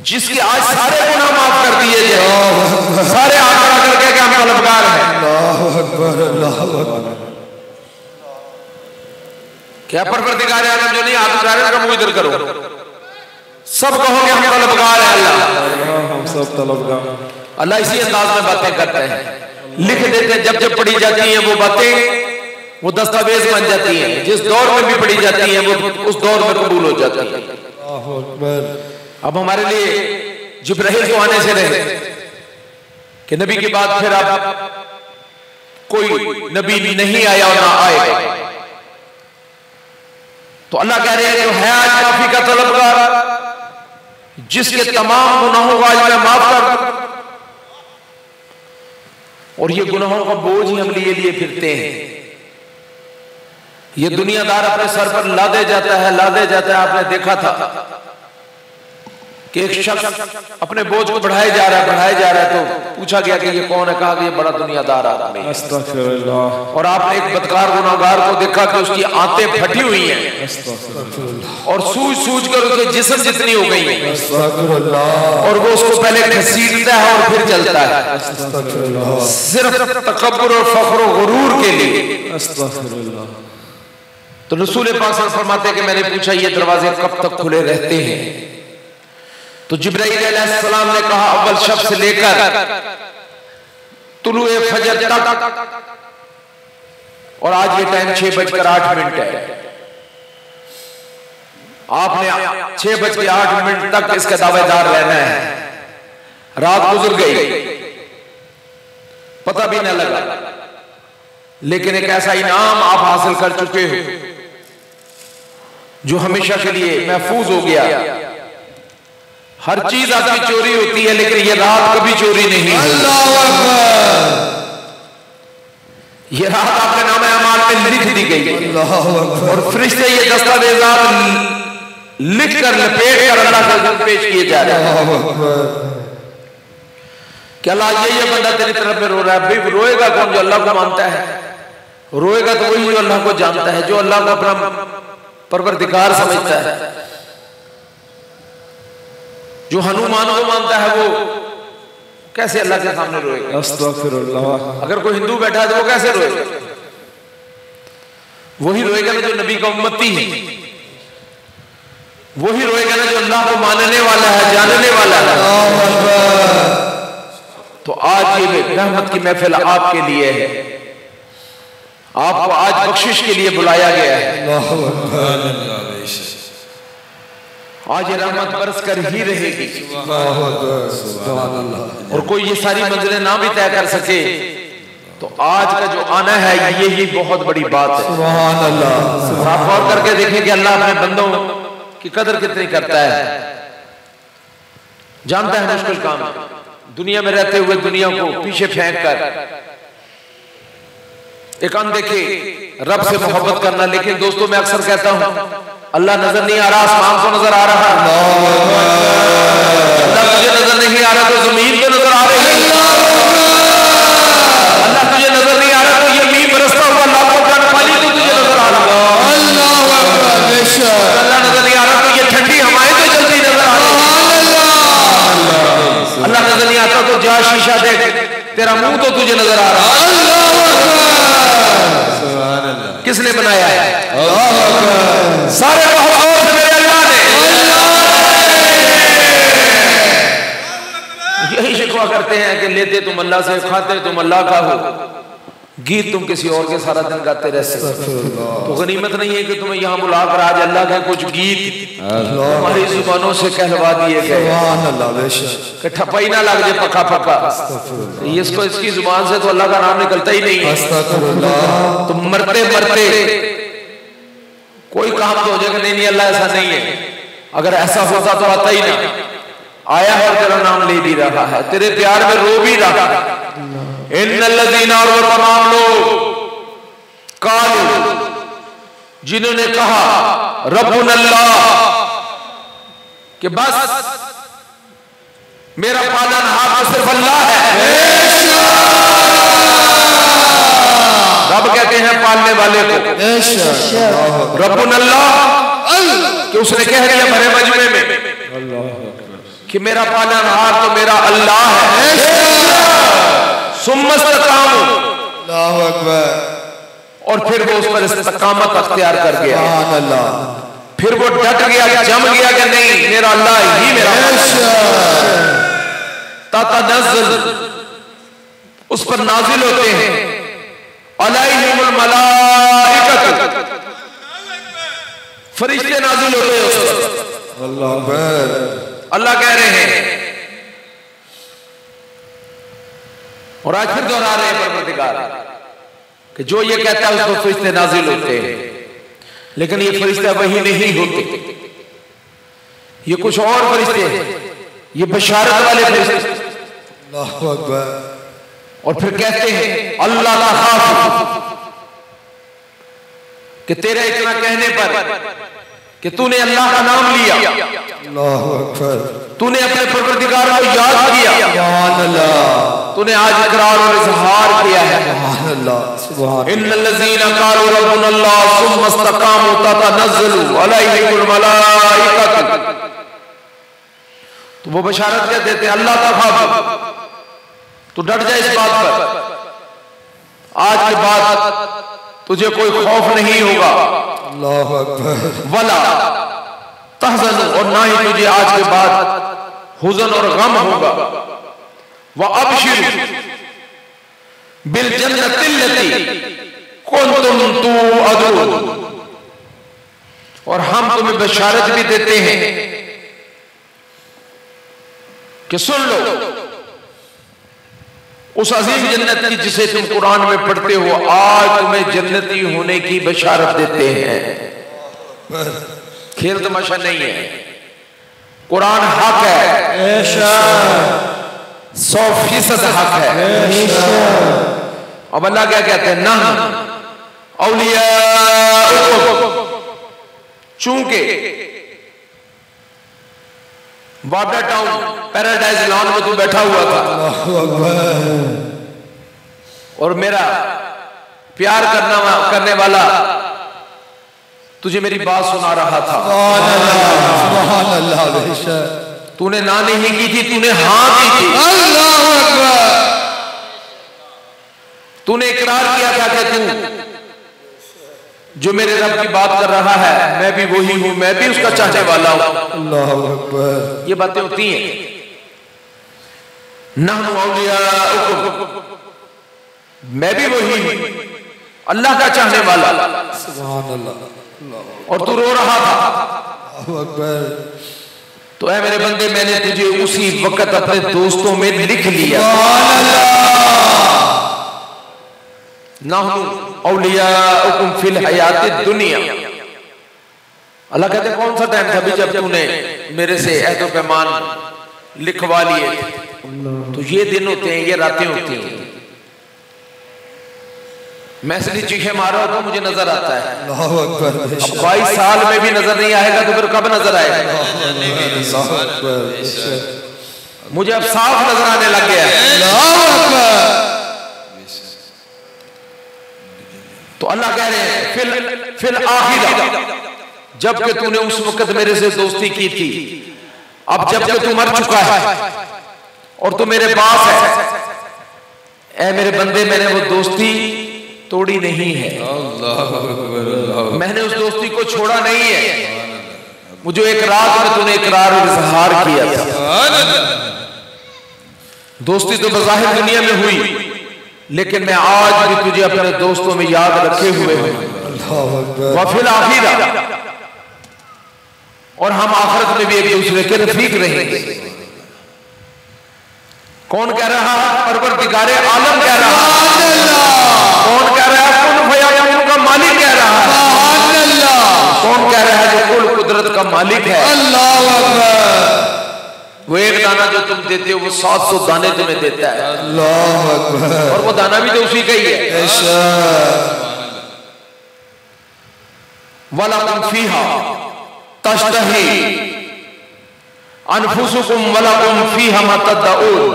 जिसके आज सारे गुनाह माफ कर दिए जाए, सारे आंकड़ा करके कि हम तलबगार हैं। अल्लाह अकबर, अल्लाह अकबर। क्या परवरदिगार आलम जो नहीं हाथ उठा रहे उनका मुंह इधर करो, सब कहो कि हम तलबगार हैं। अल्लाह हम सब तलबगार। अल्लाह इसी अंदाज में बातें करते हैं, लिख देते हैं। जब जब पढ़ी जाती हैं वो बातें, वो दस्तावेज बन जाती हैं। जिस दौर में भी पढ़ी जाती हैं वो उस दौर में कबूल हो जाती है। अब हमारे लिए जिब्राइल तो आने से रहे कि नबी के बाद फिर अब कोई नबी भी नहीं आया और ना आएगा। तो अल्लाह कह रहे हैं जो है आज माफी का तलबगार, जिसके तमाम गुनाहों को आज मैं माफ कर, और ये गुनाहों का बोझ ही हम लिए लिए फिरते हैं। ये दुनियादार अपने सर पर लादे जाता है, लादे जाता है। आपने देखा था कि एक शख्स अपने बोझ को बढ़ाए जा रहा है, बढ़ाए जा रहा है। तो पूछा गया कि ये कौन है, कहा कि ये बड़ा दुनियादार आदमी है। अस्तगफिरुल्लाह। और आपने एक बदकार गुनाहगार को देखा कि उसकी आंतें फटी हुई हैं और सूझ सूझ कर उसके जिस्म जितनी हो गई है। अस्तगफिरुल्लाह। और वो उसको पहले घसीटता है और फिर चलता है, सिर्फ तकब्बुर और फख्र और गुरूर के लिए। अस्तगफिरुल्लाह। तो रसूल पाक फरमाते हैं कि मैंने पूछा ये दरवाजे कब तक खुले रहते हैं। तो जिब्राइल अलैहिस्सलाम ने कहा अव्वल शब से लेकर तुलुए फजर तक, और आज ये टाइम 6:08 है। आपने 6:08 तक इसका दावेदार रहना है। रात गुजर गई, पता भी न लगा, लेकिन एक ऐसा इनाम आप हासिल कर चुके हो जो हमेशा के लिए महफूज हो गया। हर चीज आपकी चोरी होती है, लेकिन ये रात कभी चोरी नहीं। अल्लाह अकबर। ये रात आपके नाम अमाल में लिख दी गई है और फरिश्ते ये दस्तावेज़ात लिख कर लपेट कर अल्लाह के सामने पेश किए जा रहे हैं। क्या अल्लाह ये बंदा तेरी तरफ में रो रहा है। भाई रोएगा कौन? जो अल्लाह को मानता है। रोएगा तो वही जो अल्लाह को जानता है, जो अल्लाह को अपना परवरदिगार समझता है। जो हनुमान को मानता है वो कैसे अल्लाह के सामने रोएगा? अस्तगफिरुल्लाह। अगर कोई हिंदू बैठा है तो वो कैसे रोएगा? वही रोएगा ना जो नबी का उम्मती है, वही रोएगा ना जो अल्लाह को मानने वाला है, जानने वाला है। तो आज ये रहमत की महफिल आपके लिए है, आपको आज बख्शिश के लिए बुलाया गया है। आज ये रहमत बरस कर ही रहेगी और कोई ये सारी मंजिलें ना भी तय कर सके तो आज का जो आना है ये ही बहुत बड़ी बात है। सुभान अल्लाह। आप गौर करके देखें कि अल्लाह अपने बंदों की कदर कितनी करता है, जानता है मुश्किल काम दुनिया में रहते हुए दुनिया को पीछे फेंक कर एक अनदेखे रब से मोहब्बत करना। लेकिन दोस्तों मैं अक्सर कहता हूं अल्लाह नजर नहीं आ रहा, आसमान को नजर आ रहा है। अल्लाह तुझे नजर नहीं आ रहा तो जमीन को नजर आ रही है। अल्लाह तुझे नजर नहीं आ रहा तो ये मींह बरसता हुआ लाखों टन पानी तो तुझे नजर आ रहा है। अल्लाह नजर नहीं आ रहा तो ये ठंडी हवाएं तो चलती नजर आ रही है। अल्लाह नजर नहीं आता तो जा शीशा देख, तेरा मुंह तो तुझे नजर आ रहा है। किसने बनाया है? सारे मेरे अल्लाह ने। यही शिकवा करते हैं कि लेते तुम अल्लाह से, खाते तुम अल्लाह का हो। गीत तुम किसी और के सारा दिन गाते रहते, तो गनीमत नहीं है कि तुम्हें यहाँ बुलाकर आज अल्लाह के कुछ गीत तुम्हारी जुबानों से कहलवा दिए गए कि ठप्पा ना लग जाए पक्का पक्का, इसको इसकी जुबान से तो अल्लाह का नाम निकलता ही नहीं है। तो मरते मरते कोई काम तो हो जाएगा, नहीं अल्लाह ऐसा नहीं है, अगर ऐसा होता तो आता ही ना, आया है और तेरा नाम ले भी रहा है, तेरे प्यार में रो भी रहा है। इन्नल्लज़ीना, और वो तमाम लोग कालू जिन्होंने कहा रब्बुनल्लाह कि बस मेरा पालनहार तो सिर्फ अल्लाह है। रब कहते हैं पालने वाले को, रब्बुनल्लाह कि उसने कह दिया भरे मजमे में कि मेरा पालनहार तो मेरा अल्लाह है। सुम्मस्तकामू, अल्लाहु अकबर, और फिर वो उस पर इस्तिकामत अख्तियार कर गया, फिर वो डट गया, जम गया कि नहीं मेरा अल्लाह ही मेरा। ततनज़्ज़ल, उस पर नाजिल होते हैं, अलैहिमुल मलाइकतु, फरिश्ते नाजिल होते हैं उस पर। अल्लाह अकबर। अल्लाह कह रहे हैं, और आज फिर दोहरा रहे हैं परवरदिगार कि जो ये कहता है उसको फरिश्ते नाजिल होते हैं, लेकिन ये फरिश्ते वही नहीं होते, ये कुछ और फरिश्ते हैं, ये बशारत वाले फरिश्ते। अल्लाहु अकबर। और फिर कहते हैं अल्लाह ला खाफ, कि तेरे इतना कहने पर कि तूने अल्लाह का नाम लिया, अल्लाहु अकबर, तूने अपने परवरदिगार को याद किया, सुभान अल्लाह, तूने आज इकरार और इजहार किया है, सुभान अल्लाह, सुभान। इन्नल्लज़ीना क़ालू रब्बुनल्लाह सुम्मा इस्तक़ामू ततनज़्ज़लु अलैहिमुल मलाइकतु, तो वो बशारत क्या देते हैं, अल्लाह का खाफ, तू डट जा इस बात पर, आज के बाद तुझे कोई खौफ नहीं होगा, अल्लाहु अकबर, वला तहज़न, और ना ही तुझे आज के बाद हुज़न और गम होगा, व अबशिर बिल जन्नतिल्लती कुंतुम तुअदून, और हम तुम्हें बशारत भी देते हैं कि सुन लो उस अजीम जन्नत की जिसे तुम कुरान में पढ़ते हो, आज तुम्हें जन्नती होने की बशारत देते हैं। खेल तमाशा नहीं है, कुरान हक है, 100% हक है। अब अल्लाह क्या कहते हैं, ना औलिया, चूंकि वाडा टाउन पैराडाइज लॉन में तू बैठा हुआ था और मेरा प्यार करने वाला तुझे मेरी बात सुना रहा था, सुभान अल्लाह, तूने ना नहीं की थी, तूने हाँ की थी, अल्लाहु अकबर, तूने इकरार किया था कि तू जो मेरे रब की बात कर रहा है मैं भी वही हूं, मैं भी उसका चाहने वाला हूं, अल्लाहु अकबर। ये बातें होती हैं, नहनु औलियाउकुम, मैं भी वही हूं, अल्लाह का चाहने वाला, सुभान अल्लाह, और तू रो रहा था, अल्लाहु अकबर। तो ऐ मेरे बंदे, मैंने तुझे उसी वक्त अपने दोस्तों में लिख लिया, सुभान अल्लाह, नहनु औलियाउकुम फिल हयातिद दुनिया। अल्लाह कहते कौन सा टाइम था भी जब तूने मेरे से अहद पैमान लिखवा लिए, तो ये दिन होते हैं, ये रातें होती हैं। मैं इसलिए चीखे मारा तो मुझे नजर आता है, अल्लाहु अकबर। अब 22 साल में भी नजर नहीं आएगा तो फिर कब नजर आएगा? मुझे अब साफ नजर आने लग गया, अल्लाहु अकबर। तो अल्लाह कह रहे हैं फिल आखिरा, जबकि तूने उस वक्त मेरे से दोस्ती की थी, अब जबकि तू मर चुका है और तू मेरे पास है, ऐ मेरे बंदे, मैंने वो दोस्ती तोड़ी नहीं है, मैंने उस दोस्ती को छोड़ा नहीं है। मुझे एक रात में तूने इकरार और इजहार किया था, दोस्ती तो बज़ाहिर दुनिया में हुई लेकिन मैं आज भी तुझे अपने दोस्तों में याद रखे हुए हूं। वफिल आखिरा, और हम आखिरत में भी एक दूसरे के रफीक रहेंगे। कौन कह रहा है? परवरदिगारे आलम कह रहा है। कौन कह रहा है? कुन फयकून का मालिक कह रहा है। कौन कह रहा है? जो कुल कुदरत का मालिक है। अल्लाह अकबर। वो एक दाना जो तुम देते हो वो 700 दाने तुम्हें देता है। अल्लाह अकबर। और वो दाना भी तो उसी का ही है। वलकुम फीहा तश्तही अनफुसुकुम वलकुम फीहा मा तदऊन।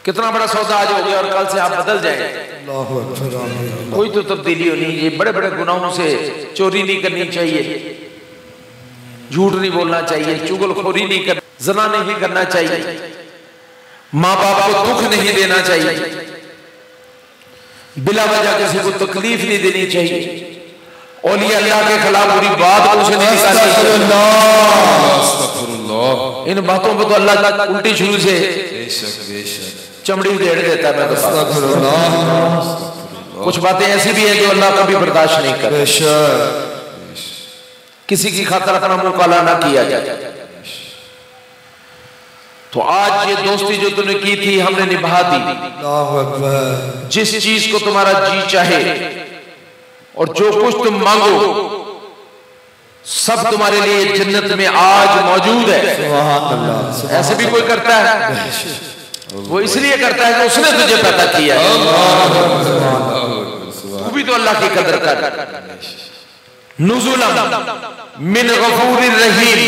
कितना बड़ा सौदा आज हो गया और कल से आप बदल जाएंगे। कोई तो तब्दीली होनी है। बड़े बड़े गुनाहों से चोरी नहीं करनी चाहिए, झूठ नहीं बोलना चाहिए, चुगलखोरी नहीं करना, ज़ना नहीं करना चाहिए, माँ बाप को दुख नहीं देना चाहिए, बिला वजह किसी को तकलीफ नहीं देनी चाहिए, औलिया अल्लाह के खिलाफ बुरी बात कुछ नहीं करनी। इन बातों पर तो अल्लाह उल्टी शुरू से चमड़ी उधेड़ देता है। कुछ बातें ऐसी भी हैं जो अल्लाह कभी बर्दाश्त नहीं करता। किसी की खातर अपना मुंह काला ना किया जाए। तो आज ये दोस्ती जो तुमने की थी हमने निभा दी। जिस चीज को तुम्हारा जी चाहे और जो कुछ तुम मांगो सब तुम्हारे लिए जन्नत में आज मौजूद है। ऐसे भी कोई करता है? वो इसलिए करता है कि उसने तुझे पैदा किया। तू भी तो अल्लाह की कदर कर। नुज़ुलन मिन गफूरिर रहीम।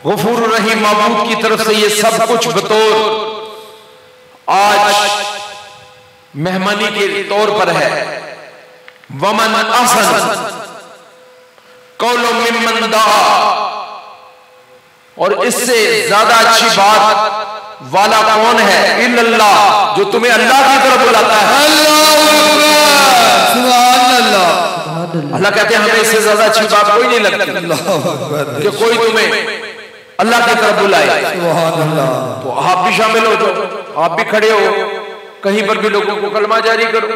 गफूर रहीम माबूद की तरफ से ये सब कुछ बतौर आज मेहमानी के तौर पर है। वमन अहसन कौलो मिम्मन दआ, और इससे ज्यादा अच्छी बात वाला कौन है? इल्लल्लाह, जो तुम्हें अल्लाह की तरफ बुलाता है। अल्लाह कहते हैं हमें इससे ज्यादा अच्छी बात कोई नहीं लगती कि कोई तुम्हें अल्लाह की तरफ बुलाए। तो आप भी शामिल हो जाओ, आप भी खड़े हो, कहीं पर भी लोगों को कलमा जारी करो,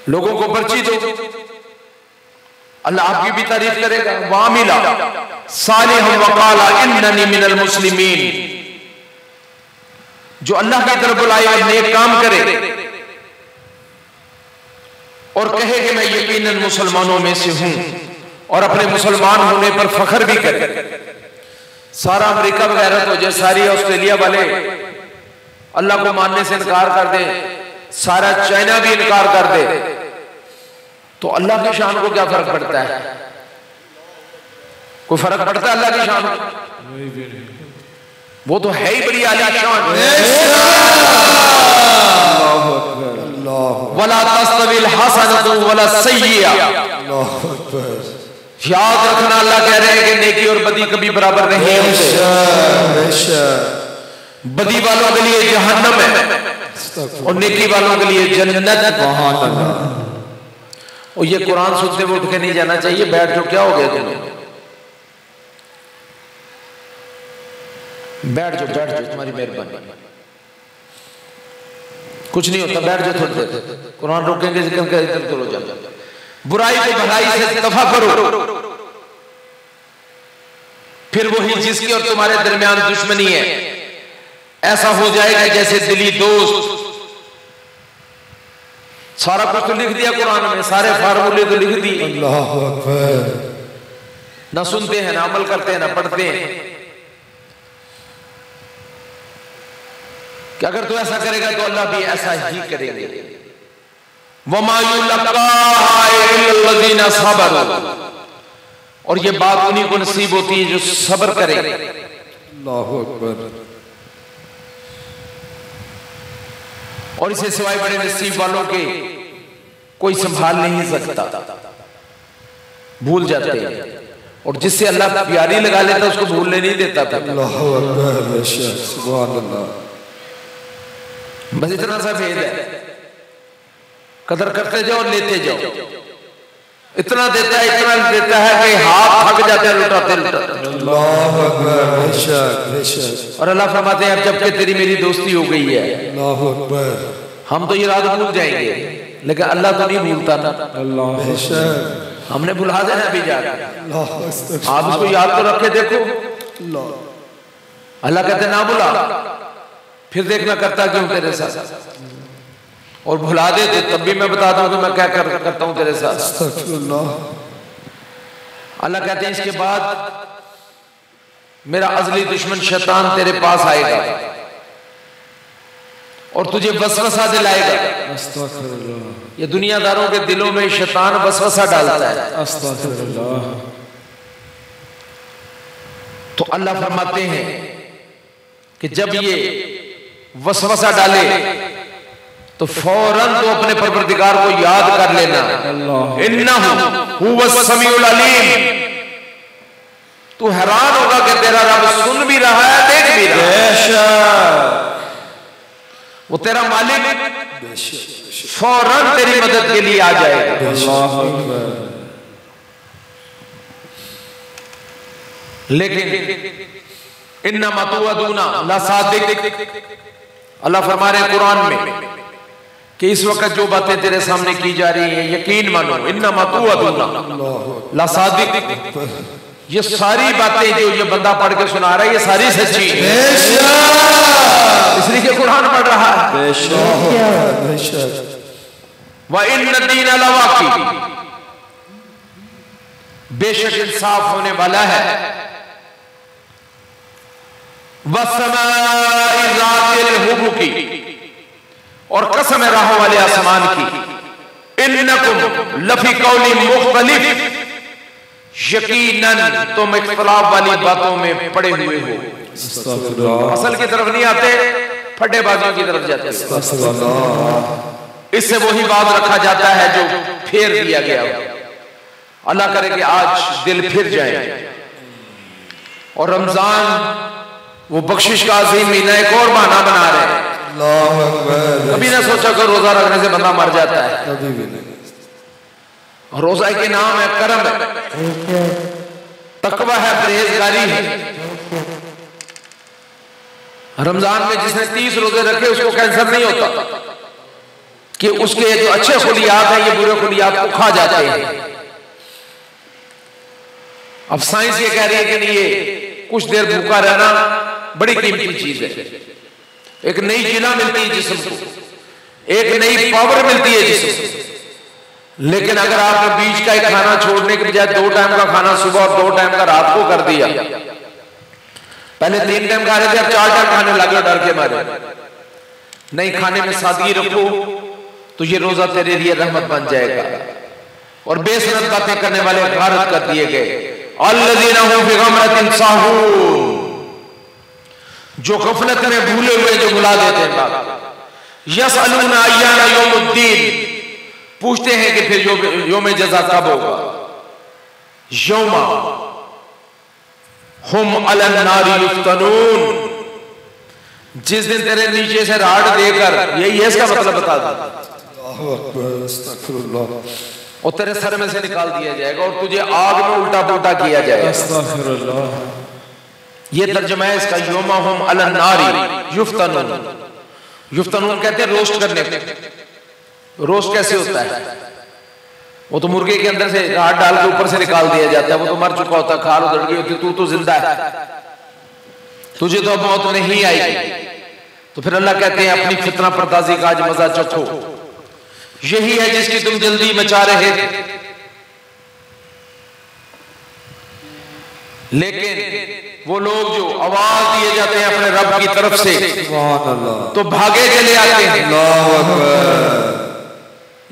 लोगों को पर्ची दो। अल्लाह आपकी भी तारीफ करेगा। वामिला सालिहन वकाला इन्ननी मिनल मुस्लिमीन। जो अल्लाह की तरफ बुलाए और नेक काम करे और कहे कि मैं यकीनन मुसलमानों में से हूं, और अपने मुसलमान होने पर फख्र भी करे। सारा अमेरिका वगैरह तो जैसे सारी ऑस्ट्रेलिया वाले अल्लाह को मानने से इनकार कर दे, सारा चाइना भी इनकार कर दे, तो अल्लाह की शान को क्या फर्क पड़ता है? कोई फर्क पड़ता है अल्लाह की शान को? वो तो है ही बड़ी आली शान। वला तस्तविल हसनतु वला सय्यिआ। याद रखना अल्लाह कह रहे हैं कि नेकी और बदी कभी बराबर नहीं होते। बदी वालों के लिए जहन्नम है और नेकी वालों के लिए जन्नत। और ये कुरान सुनते हुए उठ के नहीं जाना चाहिए। बैठ जाओ, क्या हो गया तुम्हें? बैठ जाओ, बैठ जाओ, तुम्हारी मेहरबानी, कुछ नहीं होता, बैठ जाओ थोड़ी देर। कुरान रोकेंगे जिक्र का इधर उधर हो जाओ। बुराई को भलाई से दफा करो, फिर वही जिसकी और तुम्हारे दरमियान दुश्मनी है ऐसा हो जाएगा जैसे दिली दोस्त। सारा कुछ तो लिख दिया कुरान में, सारे फार्मूले तो लिख दिए। अल्लाह अकबर। ना सुनते हैं, ना अमल करते हैं, ना पढ़ते हैं। कि अगर तू ऐसा करेगा तो अल्लाह भी ऐसा ही करेंगे। वमा युलक़ाहा इल्लल्लज़ीना सबरू। और ये बात उन्हीं को नसीब होती है जो सब्र करे। अल्लाहु अकबर। और इसे सिवाय बड़े नसीब वालों के कोई संभाल नहीं सकता, भूल जाते हैं। और जिससे अल्लाह प्यारी लगा लेता उसको भूलने नहीं देता। अल्लाहु अकबर, सुभान अल्लाह। बस इतना सा भेद है, कदर करते जाओ और लेते जाओ। इतना देता है कि हाथ थक जाते हैं लुटाते लुटाते। अल्लाह अकबर, बेशक बेशक। और अल्लाह फरमाते हैं अब जबकि तेरी मेरी दोस्ती हो गई है, अल्लाह अकबर, हम तो ये रात भूल जाएंगे, लेकिन अल्लाह तो नहीं भूलता ना। अल्लाह बेशक, हमने भुला देना अभी जाकर। अल्लाह आप उसको याद तो रखे देखो। अल्लाह कहते ना भुला, फिर देखना करता क्यों तेरे साथ, और भुला देते तब भी मैं बता दूं कि मैं क्या करता हूं तेरे साथ। अल्लाह कहते हैं इसके बाद मेरा अज़ली दुश्मन शैतान तेरे पास आएगा और तुझे वसवसा दिलाएगा। ये दुनियादारों के दिलों में शैतान वसवसा डालता है। तो अल्लाह फरमाते हैं कि जब ये वसवसा डाले तो फौरन तो अपने परवरदिगार को याद कर लेना। इन्नहु हुवस समीउल अलीम। तू हैरान होगा कि तेरा रब सुन भी रहा है, देख भी रहा है। वो तेरा मालिक फौरन तेरी मदद के लिए आ जाएगा। लेकिन इन्नमा तुअदूना लसादिक। अल्लाह फरमा रहे कुरान में कि इस वक्त जो बातें तेरे सामने की जा रही हैं यकीन मानो। इन्नमा तुअदूना लसादिक। ये सारी बातें जो ये बंदा पढ़ के सुना रहा है ये सारी सच्ची है, इसलिए कि कुरान पढ़ रहा है। व इन्न दीन लवाक़ी। बेशक इंसाफ होने वाला है। वस्समाइ ज़ातिल हुबुकी। और कसम है राहों वाले आसमान की। इन्नकुम लफी कौलिन मुख्तलिफ। यकीनन तुम इख्तिलाफ वाली बातों में पड़े हुए हो। असल की तरफ नहीं आते, फटेबाजों की तरफ जाते। इससे वही बात रखा जाता है जो फेर दिया गया हो। अल्लाह करे कि आज दिल फिर जाए। और रमजान वो बख्शिश का अजीम महीना एक और बहाना बना रहे हैं। कभी ना सोचा कर रोजा रखने से बंदा मर जाता है, कभी भी नहीं। रोजा के नाम है, करम है, तकवा है, परहेजगारी है। रमजान में जिसने 30 रोजे रखे उसको कैंसर नहीं होता कि उसके जो अच्छे खुलियात हैं ये बुरे खुलियात को खा जाते हैं। अब साइंस ये कह रही है कि नहीं, ये कुछ देर भूखा रहना बड़ी कीमती चीज है। एक नई जिला मिलती है जिस्म को, एक नई पावर मिलती है जिस्म को। लेकिन अगर आपने बीच का एक खाना छोड़ने के बजाय 2 टाइम का खाना सुबह और 2 टाइम का रात को कर दिया, पहले 3 टाइम खा रहे थे अब 4 टाइम खाने लगे डर के मारे। नहीं, खाने में सादगी रखो तो ये रोजा तेरे लिए रहमत बन जाएगा। और बेसरत बातें करने वाले गारत कर दिए गए। अल्लज़ीना हुम फी गमरतिन साहून। जो गफलत में भूले हुए जो भुला देते हैं। यसअलूना अय्याना यौमुद्दीन। पूछते हैं कि फिर यौम जज़ा कब होगा। यौमा हुम अलन नारी युफ्तनून। जिस दिन तेरे नीचे से राड देकर, यही है इसका मतलब बता दो, और तेरे सर में से निकाल दिया जाएगा और तुझे आग में उल्टा पुल्टा किया जाएगा। ये तर्जुमा है इसका, यौमा हुम अलन नारी युफ्तनून। युफ्तनून कहते हैं रोस्ट करने को। रोस्ट कैसे होता है? वो तो मुर्गे के अंदर से राड डाल के ऊपर से निकाल दिया जाता है। वो तो मर चुका होता है, खाल उधड़ गई होती, तू तो जिंदा है, तुझे तो अब मौत नहीं आएगी। तो फिर अल्लाह कहते हैं अपनी फितना परदाजी का आज मजा चखो। यही है जिसकी तुम जल्दी मचा रहे थे। लेकिन वो लोग जो आवाज दिए जाते हैं अपने रब की तरफ से तो भागे चले आते हैं।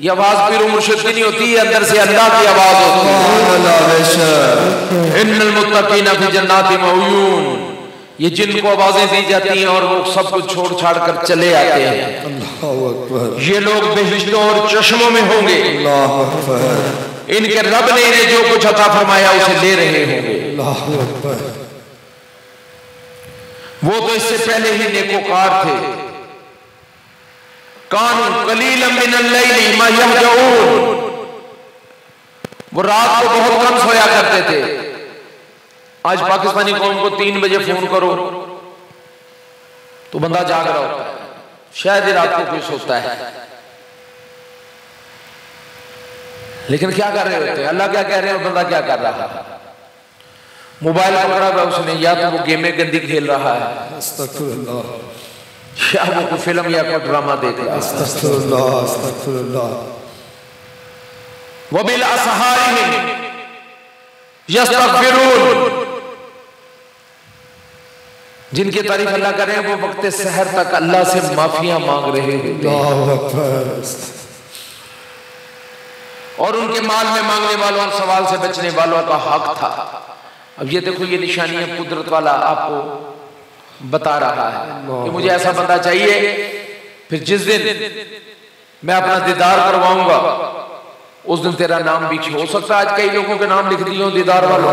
ये आवाज पीर मुर्शिद की नहीं होती, ये अंदर से अल्लाह की आवाज होती है। इन्नल मुत्तकीना फी जन्नातिन व उयून। ये जिनको आवाजें दी जाती हैं और वो सब कुछ छोड़ छाड़ कर चले आते हैं। ये लोग बेहिश्तों और चश्मों में होंगे। इनके रब ने इन्हें जो कुछ अता फरमाया उसे ले रहे होंगे। वो तो इससे पहले ही नेकोकार थे। कानू कलीलन मिनल लैली मा यहजऊन। वो रात को बहुत कम सोया करते थे। आज पाकिस्तानी कौम को 3 बजे फोन करो तो बंदा जाग रहा होता है, शायद ही रात को कोई सोता है। लेकिन क्या कर रहे होते हैं, अल्लाह क्या कह रहे हैं और बंदा क्या कर रहा है। मोबाइल पकड़ा हुआ उसने, या तो वो गेमें गंदी खेल रहा है, या वो कोई फिल्म या कोई ड्रामा देख रहा है। वबिल असहारिहिम यस्तगफिरून, जिनकी तारीफ अल्लाह करे वो वक्त सहर तक अल्लाह से माफिया मांग रहे हैं। और उनके माल में मांगने वालों और सवाल से बचने वालों का हक था। अब ये देखो, ये निशानियां कुदरत वाला आपको बता रहा है कि मुझे ऐसा बंदा चाहिए, फिर जिस दिन मैं अपना दीदार करवाऊंगा उस दिन तेरा नाम भी हो सकता है। आज कई लोगों के नाम लिख दिए हो दीदार वालों,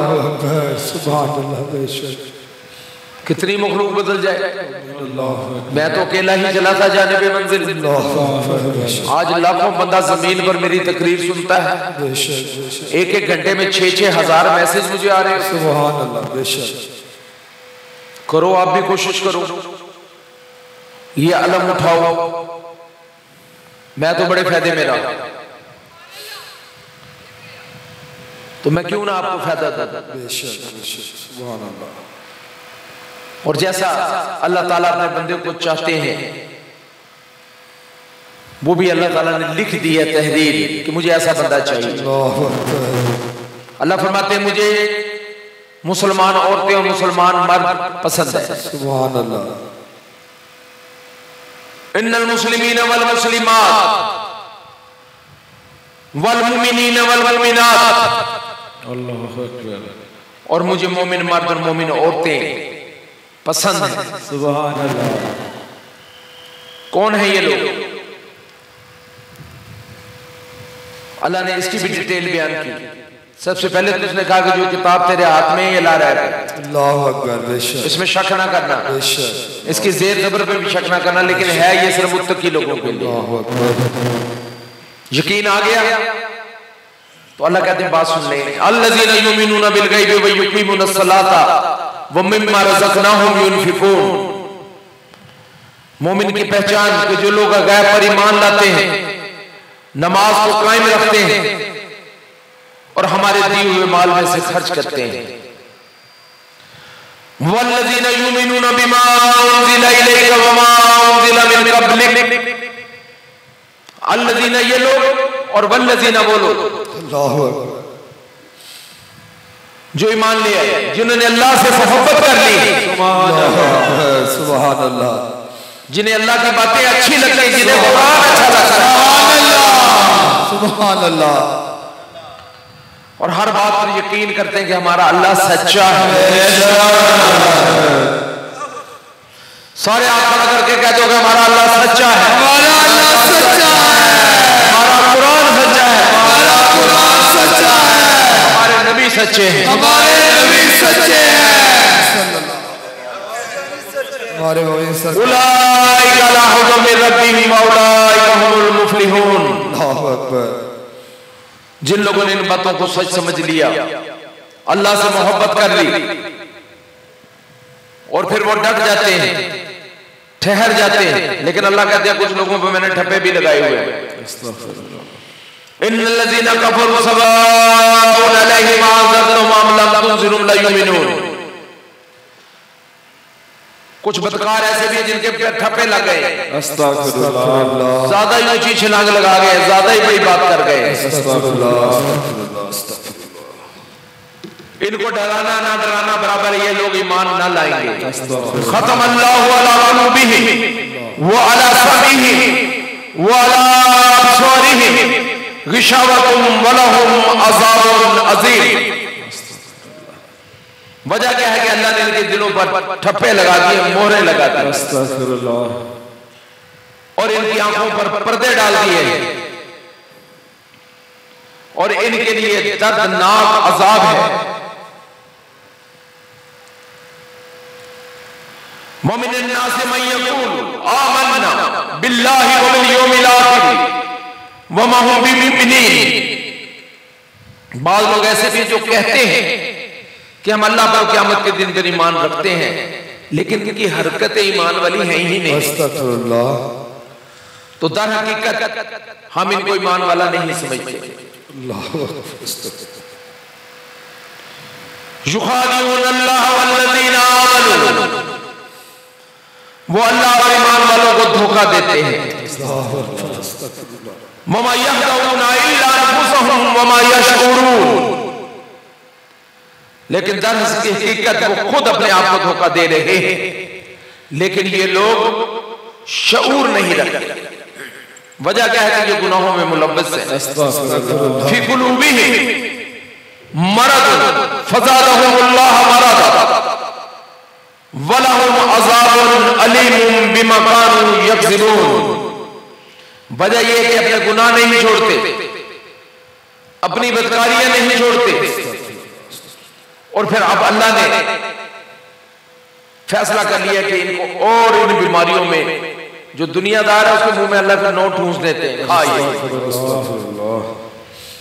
कितनी मखलूक बदल जाए। मैं तो अकेला ही चला था जाने पे मंजिल, आज लाखों बंदा जमीन पर मेरी तकरीर सुनता है। एक घंटे में 6-6 हजार मैसेज मुझे आ रहे हैं। करो आप भी कोशिश करो, ये अलम उठाओ। मैं तो बड़े फायदे में रहा, तो मैं क्यों ना आपको फायदा दूं। और जैसा अल्लाह ताला अपने बंदे को चाहते हैं वो भी अल्लाह ताला ने लिख दी है तहरीर कि मुझे ऐसा बंदा चाहिए। अल्लाह फरमाते हैं मुझे मुसलमान औरतें और मुसलमान मर्द पसंद है। सुभान अल्लाह। इन्नल मुस्लिमीन वल मुस्लिमात वल मुमिनीन वल मुमिनात, अल्लाहु अकबर, और मुझे मोमिन मर्द और मोमिन औरतें पसंद है। सुभान अल्लाह। कौन है ये लोग? अल्लाह ने इसकी भी डिटेल बयान की। सबसे पहले तो उसने कहा कि जो किताब तेरे हाथ में ये ला रहा है, अल्लाहु अकबर, इसमें शक ना करना, इसकी जेर ज़बर पे भी शक ना करना, लेकिन है ये सिर्फ मुत्तकी लोगों के लिए। यकीन आ गया तो अल्लाह कहते हैं बात सुन लें। अल्लज़ीना युमिनूना बिल गैबि व युकीमूनस सलाता व मिम्मा रज़क़नाहुम युनफिकून। मोमिन की पहचान कि जो लोग गैब पर ईमान लाते हैं, नमाज को कायम रखते हैं और हमारे दिए हुए माल में से खर्च करते हैं। वल्लज़ीना युमिनूना बिमा उनज़िला इलैका व मा उनज़िला मिन क़ब्लिक। अल्लज़ीना ये लोग और वल्लज़ीना वो लोग जो ईमान ले आए, जिन्होंने अल्लाह से मोहब्बत कर ली। सुभान अल्लाह। जिन्हें अल्लाह की बातें अच्छी लगती, जिन्हें कुरान अच्छा लगता है। सुभान अल्लाह। और हर बात पर यकीन करते हैं कि हमारा अल्लाह सच्चा है। सारे आप खड़ा करके कहते हो कि हमारा अल्लाह सच्चा है, हमारा अल्लाह सच्चा है, हमारा कुरान सच्चा है, हमारा कुरान सच्चा है, हमारे नबी सच्चे हैं, हमारे नबी सच्चे हैं। हमारे नबी सच्चे। उलाइका ला हुज्जा मिन रब्बिहिम व उलाइका हुमुल मुफ्लिहून। अल्लाहु अकबर। जिन लोगों ने इन बातों को सच समझ लिया, अल्लाह से मोहब्बत कर ली और फिर वो डट जाते हैं, ठहर जाते हैं। लेकिन अल्लाह कहते हैं कुछ लोगों पे मैंने ठप्पे भी लगाए हुए हैं। इन्नल्लज़ीना कफ़रू सवाउन अलैहिम अअज़रतहुम अम लम तुनज़िरहुम ला युमिनून। कुछ बदकार ऐसे भी हैं जिनके ठप्पे लग गए, अस्तगफिरुल्लाह, ज्यादा ही ऊंची छलांग लगा गए, ज्यादा ही बड़ी बात कर गए। इनको डराना ना डराना बराबर, ये लोग ईमान ना लाएंगे। खत्म अल्लाहु अला क़ुलूबिहिम व अला समीहिम व अला अबसारिहिम गिशावतुम व लहुम अज़ाबुन अज़ीम। वजह क्या है कि अल्लाह ने इनके दिलों पर ठप्पे लगा दिए, मोहरे लगा दी, और इनकी आंखों पर पर्दे डाल दिए और इनके लिए दर्दनाक अजाब है। मुमिन नास मन यक़ूल आमन्ना बिल्लाहि व बिल यौमिल आखिर व मा हुम बिमुमिनीन। बाद लोग ऐसे भी जो कहते हैं कि हम अल्लाह पर क़यामत के दिन पर ईमान रखते हैं, लेकिन इनकी हरकतें ईमान वाली हैं ही नहीं। अस्तगफिरुल्लाह। तो दर हकीकत हम इनको ईमान वाला नहीं समझते। युखादिऊन अल्लाह वल्लज़ीना आमनू, वो अल्लाह और ईमान वालों को धोखा देते हैं। वमा यहदऊना इल्ला अनफुसहुम वमा यशऊरून, लेकिन दर हकीकत वो खुद अपने आप को धोखा दे रहे हैं, लेकिन ये लोग शऊर नहीं रखते। वजह क्या है कि ये गुनाहों में मुलव्वस है। फी कुलूबिहिम मरद फज़ादहुमुल्लाह मरदा वलहुम अज़ाबुन अलीमुम बिमा कानू यक्ज़िबून। वजह ये है कि अपने गुनाह नहीं छोड़ते, अपनी बदकारियां नहीं छोड़ते, और फिर अब अल्लाह ने फैसला कर लिया कि इनको और इन बीमारियों में, जो दुनियादार है उसके मुंह में अल्लाह का नोट ठूंस देते हैं, खाइए।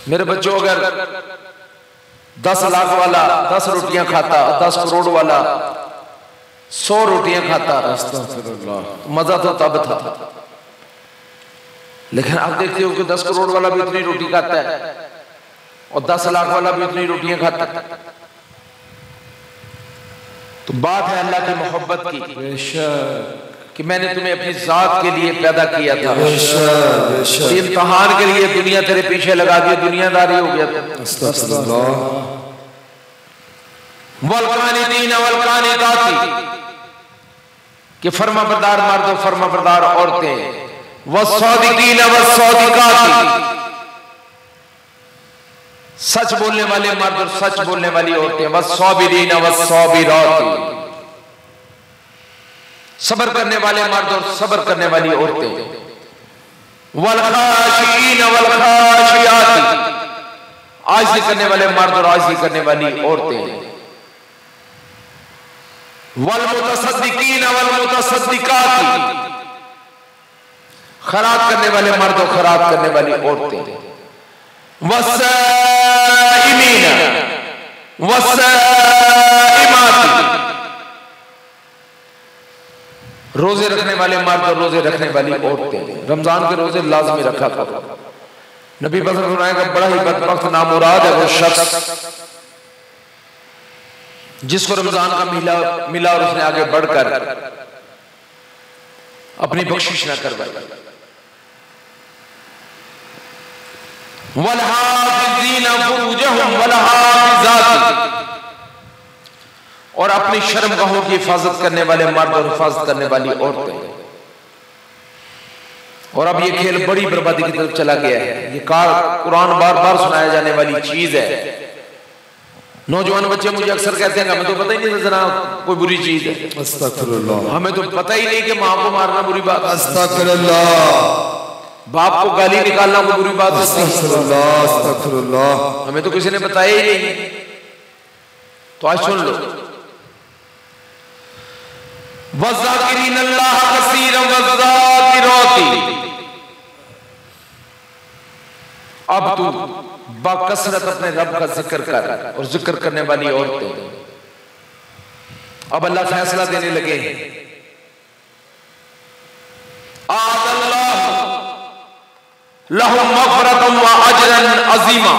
मेरे बच्चों, अगर 10 लाख वाला 10 रोटियां खाता, 10 करोड़ वाला 100 रोटियां खाता, मजा तो तब था। लेकिन आप देखते हो कि 10 करोड़ वाला भी इतनी रोटी खाता है और 10 लाख वाला भी इतनी रोटियां खाता है। तो बात है अल्लाह की मोहब्बत की, कि मैंने तुम्हें अपनी जात के लिए पैदा किया था, इम्तिहान के लिए दुनिया तेरे पीछे लगा दी, दुनियादारी हो गया था। वलकानितीन वलकानिताती, कि फर्माबरदार मर्द और फर्माबरदार औरतें, वस्सादिकीन वस्सादिकाती, सच बोलने वाले मर्द और सच बोलने वाली औरतें, वस्साबिरीन वस्साबिराती, सबर करने वाले मर्द और सबर करने वाली औरतें, वलखाशिईन वलखाशियाती, आजिज़ी करने वाले मर्द और आजिज़ी करने वाली औरतें, वलमुतसद्दिकीन वलमुतसद्दिकाती, खैरात करने वाले मर्द और खैरात करने वाली औरतें, वस्साइमीन वस्साइमाती, रोजे रखने वाले मर्द और रोजे रखने वाली औरतें। रमजान के रोजे लाजमी रखा करो। नबी बसर फरमाएगा, बड़ा ही बदबख्त नामुराद है वो शख्स जिसको रमजान का मिला और उसने आगे बढ़कर अपनी बख्शिश न करवाई। वलहाफिज़ीना फुरूजहुम वलहाफिज़ाती, और अपनी शर्मगाहों की हिफाजत करने वाले मर्द और हिफाजत करने वाली औरतें। और अब ये खेल बड़ी बर्बादी की तरफ चला गया है। ये कुरान बार बार सुनाया जाने वाली चीज है। नौजवान बच्चे मुझे अक्सर कहते हैं, हमें तो पता ही नहीं था जनाब कोई बुरी चीज है। अस्तगफिरुल्लाह। हमें तो पता ही नहीं कि माँ को मारना बुरी बात है। अस्तगफिरुल्लाह। बाप को गाली निकालना कोई बुरी बात है। अस्तगफिरुल्लाह। हमें तो किसी ने बताया ही नहीं। तो आज सुन लो, वज़ाकिरीन अल्लाह कसीरन वज़ाकिराती, अब तू बाकसरत अपने रब का जिक्र कर और जिक्र करने वाली औरतें। अब अल्लाह फैसला देने लगे, आदल्लाह लहुम मग़फ़िरतन व अजरन अज़ीमा,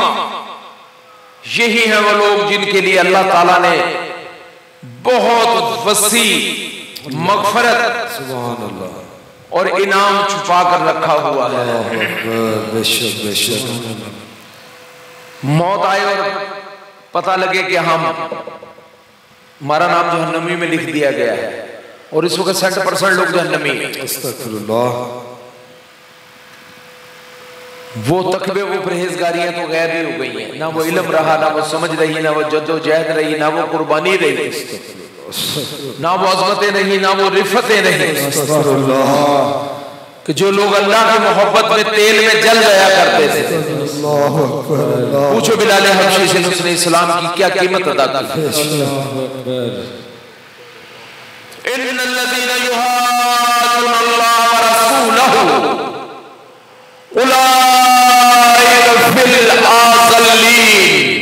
यही है वो लोग जिनके लिए अल्लाह ताला ने बहुत वसी मग़फ़िरत सुभान अल्लाह और इनाम छुपा कर रखा हुआ है। बेशक बेशक। मौत आए और पता लगे कि हमारा नाम जहन्नमी में लिख दिया गया है और इस वक्त 60% लोग जहन्नमी हैं। अस्तगफिरुल्लाह। वो तकबे वो परहेजगारियां तो गैर ही हो गई हैं। ना वो इल्म रहा, ना वो समझ रही, ना वो जद्दोजहद रही, ना वो कुर्बानी रही, ना वो अज़मतें रही, ना वो रिफतें रही। कि जो लोग अल्लाह की मोहब्बत में तेल में जल गया करते थे। पूछो बिलाल हबशी से उसने इस्लाम की क्या कीमत अदा की। इन्नल्लज़ीना युहाद्दूना अल्लाह व रसूलहू उलाइका फिल आज़लीन,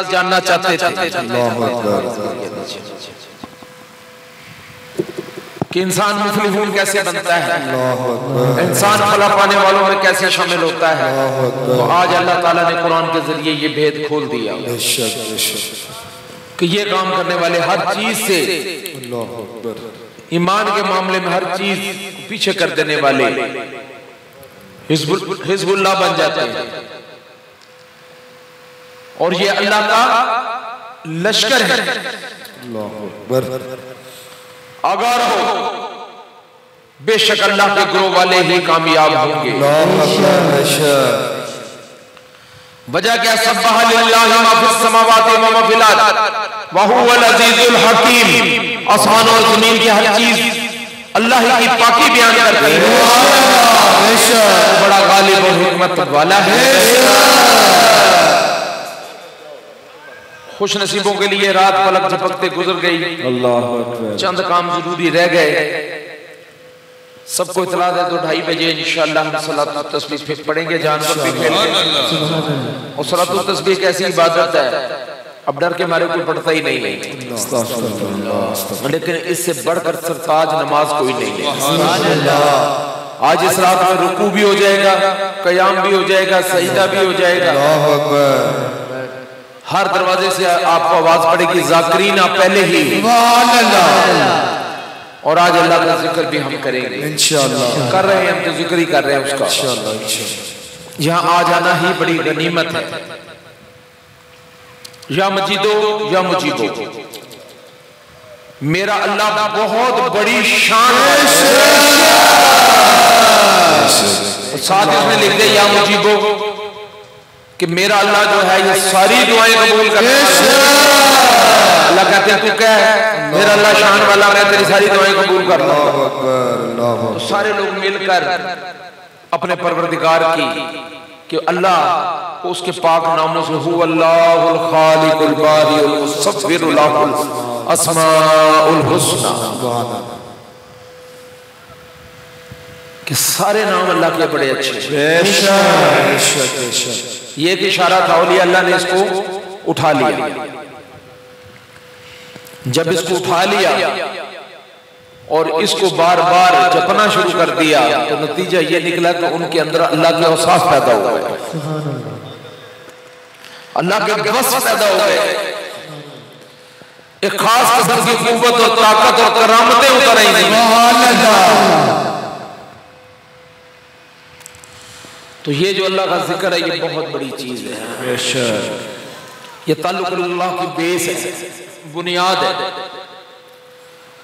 राज जानना चाहते थे कि इंसान मुफ्लिहून कैसे बनता है, इंसान फला पाने वालों में कैसे शामिल होता है। तो आज अल्लाह ताला ने कुरान के जरिए ये भेद खोल दिया कि ये काम करने वाले हर चीज से, ईमान के मामले में हर चीज पीछे कर देने वाले हिजबुल्लाह बन जाते हैं। और ये अल्लाह का लश्कर है। अगर हो बेशक अल्लाह के ग्रोह वाले ही कामयाब होंगे। वजह क्या, सब्बह लिल्लाहि मा फिस समावाति व मा फिल अर्द व हुवल अजीजुल हकीम। आसमान और जमीन की हर चीज अल्लाह की पाकी बयान करती है। बड़ा गालिब और हिकमत वाला है। खुश नसीबों के लिए रात पलक झपकते गुजर गई। अल्लाह, चंद काम जरूरी रह गए। सबको इतला दे तो 2:30 बजे इंशाअल्लाह हम सलातुत तस्बीह पढ़ेंगे, जानवर भी खेलेंगे। और सलातुत तस्बीह एक ऐसी इबादत है, अब डर के मारे कोई पढ़ता ही नहीं है, लेकिन इससे बढ़कर सरताज नमाज कोई नहीं है। आज इस रात में रुकू भी हो जाएगा, कयाम भी हो जाएगा, सजदा भी हो जाएगा। हर दरवाजे से आपको आवाज पड़ेगी जाकिरीन आप पहले ही। और आज अल्लाह का जिक्र भी हम करेंगे इंशाअल्लाह। कर रहे हैं, हम तो जिक्र ही कर रहे हैं उसका इंशाअल्लाह। यहाँ आ जाना ही बड़ी गनीमत है। या मजीदो या मुजीबो, मेरा अल्लाह बहुत बड़ी शान है। साथ इसमें लिख दे या मुजीबो कि मेरा अल्लाह जो है ये सारी दुआएं कबूल करता है। अल्लाह कहते हैं तू क्या है, मेरा अल्लाह शान वाला, मैं तेरी सारी दुआएं कबूल करता हूं। तो सारे लोग मिलकर अपने परवरदिगार की कि अल्लाह को उसके पाक नामों से हु अल्लाहुल खालिकुल बारिउल मुसव्विरुल लहुल अस्माउल हुस्ना, कि सारे नाम अल्लाह के बड़े अच्छे। ये एक इशारा था, औलिया अल्लाह ने इसको उठा लिया। जब इसको उठा लिया और इसको बार बार जपना शुरू कर दिया तो नतीजा ये निकला कि उनके अंदर अल्लाह के औसाफ पैदा हो गए, अल्लाह के वस्फ पैदा हो गए। एक खास किस्म की कुव्वत और ताकत और करामतें उतर आई थी। तो ये जो अल्लाह का जिक्र है ये बहुत बड़ी चीज है। ये ताल्लुक़ुल्लाह की बेस है, बुनियाद है।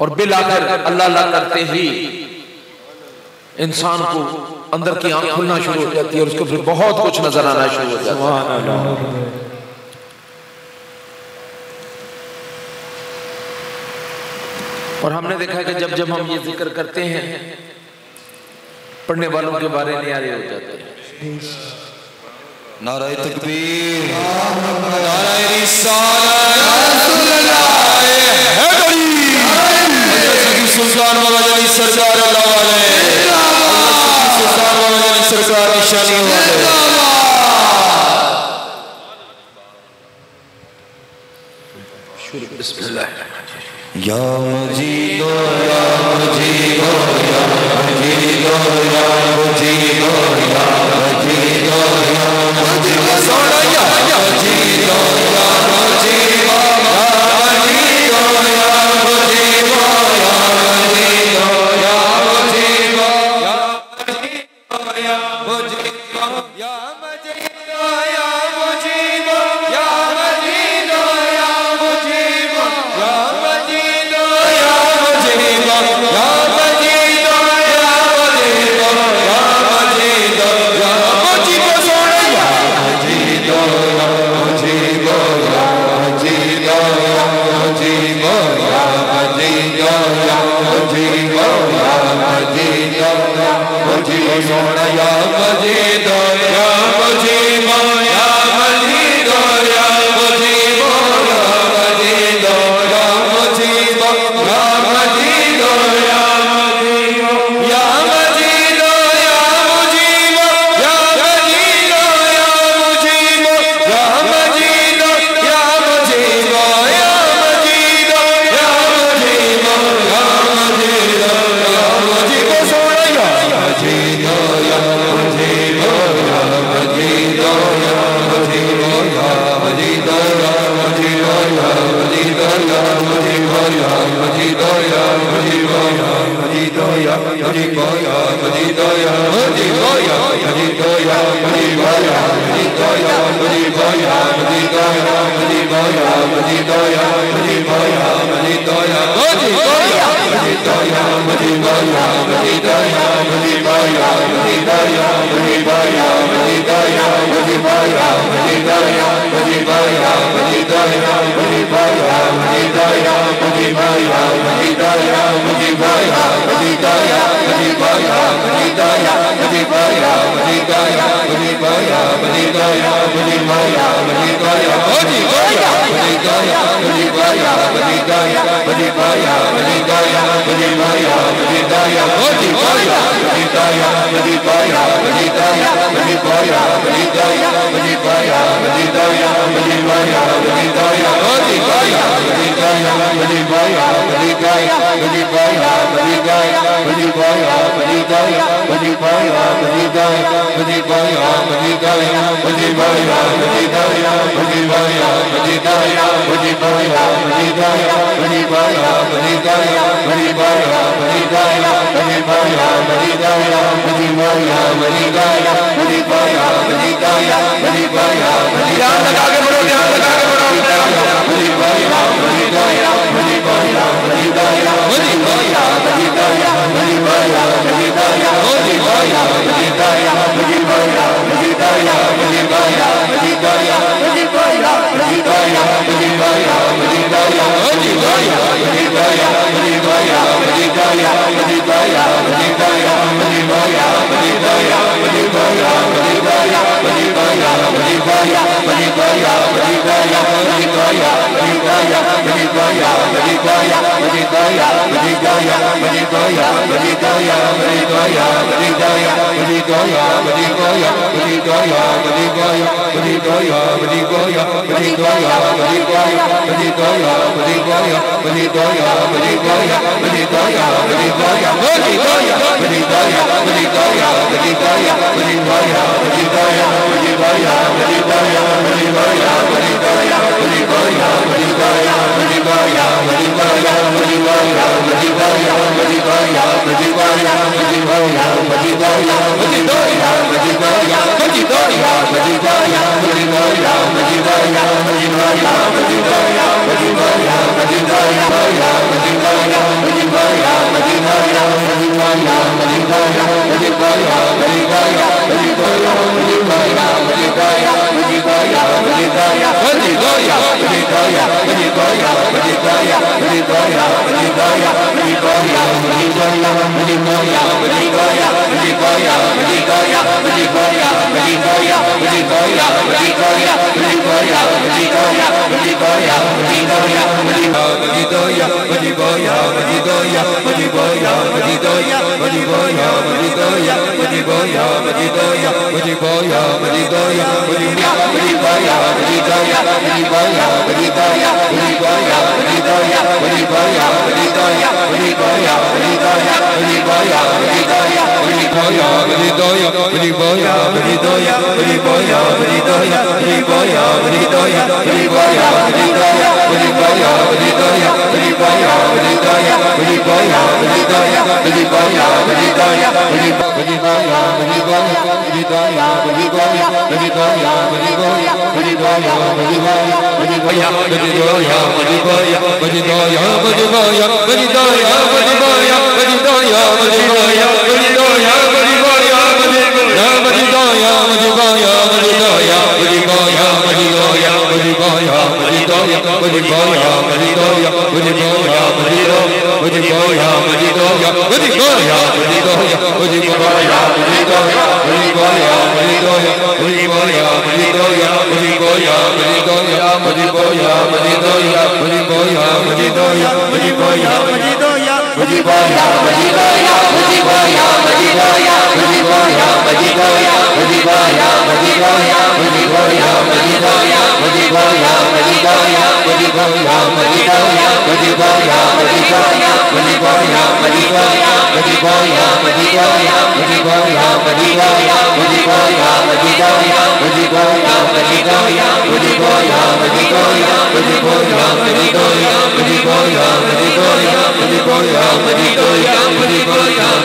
और बिल आखिर अल्लाह अल्लाह करते ही इंसान को अंदर की आंख खुलना शुरू हो जाती है और उसको फिर बहुत कुछ नजर आना शुरू हो जाता है। और हमने देखा कि जब जब हम ये जिक्र करते हैं पढ़ने वालों के बारे में याद हो जाते हैं। नाराए तकबीर, नाराए रिसालत, सुल्तान बाबा जानी सरकार अल्लाह वाले, सुल्तान बाबा जानी सरकार निशानी वाले। बिस्मिल्लाह। या मजीदो या मजीदो या मजीदो या मजीदो या मजीदो या मजीदो सोना या मजीदो या मजीदो या मजीदो या मजीदो या मजीदो या मजीदो या मजीदो या मजीदो या मजीदो या मजीदो या मजीदो या मजीदो या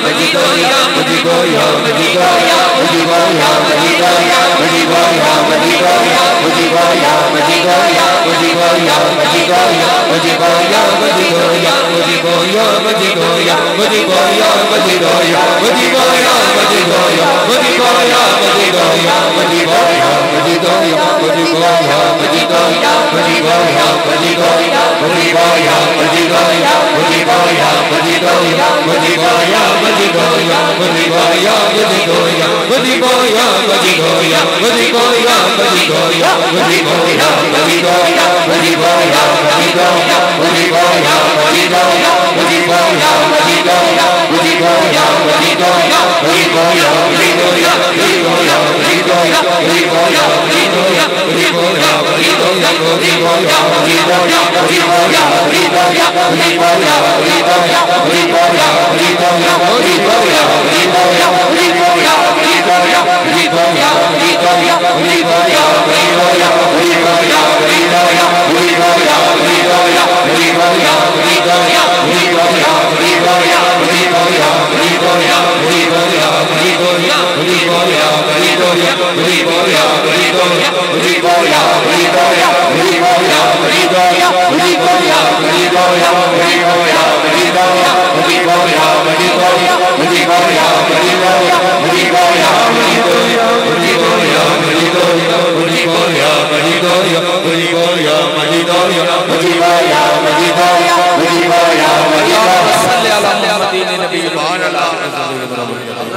Madi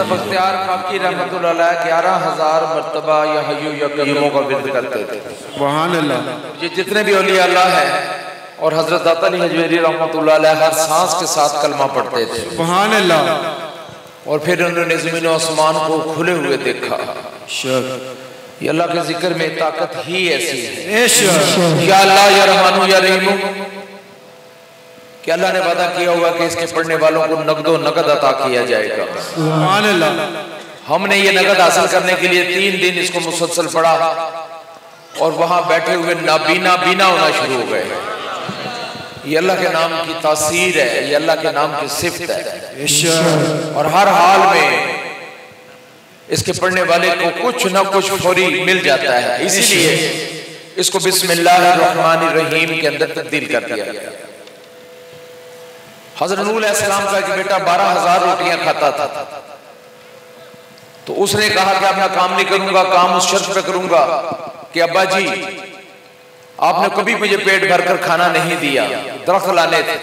बख्तियार काकी रहमतुल्लाह अलैह 11,000 मर्तबा या हय्यू या कय्यूम का विर्द करते थे। सुभान अल्लाह। ये जितने भी औलिया अल्लाह है और हजरत दाता अली हजवेरी रहमतुल्लाह अलैह हर सांस के साथ कलमा पढ़ते थे। सुभान अल्लाह। और फिर उन्होंने ज़मीन और आसमान को खुले हुए देखा। ये अल्लाह के जिक्र में ताकत ही ऐसी है। या अल्लाह या रहमानु या रहीम, कि अल्लाह ने वादा किया हुआ कि इसके पढ़ने वालों को नगदो नगद अता किया जाएगा। सुभान अल्लाह। हमने ये नगद हासिल करने के लिए 3 दिन इसको मुसलसल पढ़ा और वहां बैठे हुए नाबीना बीना होना शुरू हो गए। ये अल्लाह के नाम की तासीर है, ये अल्लाह के नाम की सिफ्त है। और हर हाल में इसके पढ़ने वाले को कुछ ना कुछ फौरी मिल जाता है, इसीलिए इसको बिस्मिल्लाहिर्रहमानिर्रहीम के अंदर तब्दील कर दिया गया। हज़रत नूह अलैहिस्सलाम का एक बेटा 12,000 रोटियां खाता था, तो उसने कहा कि अपना काम नहीं करूंगा, काम उस शर्त पे करूंगा कि अब्बा जी आपने कभी मुझे पेट भरकर खाना नहीं दिया, दरख्त लाने थे।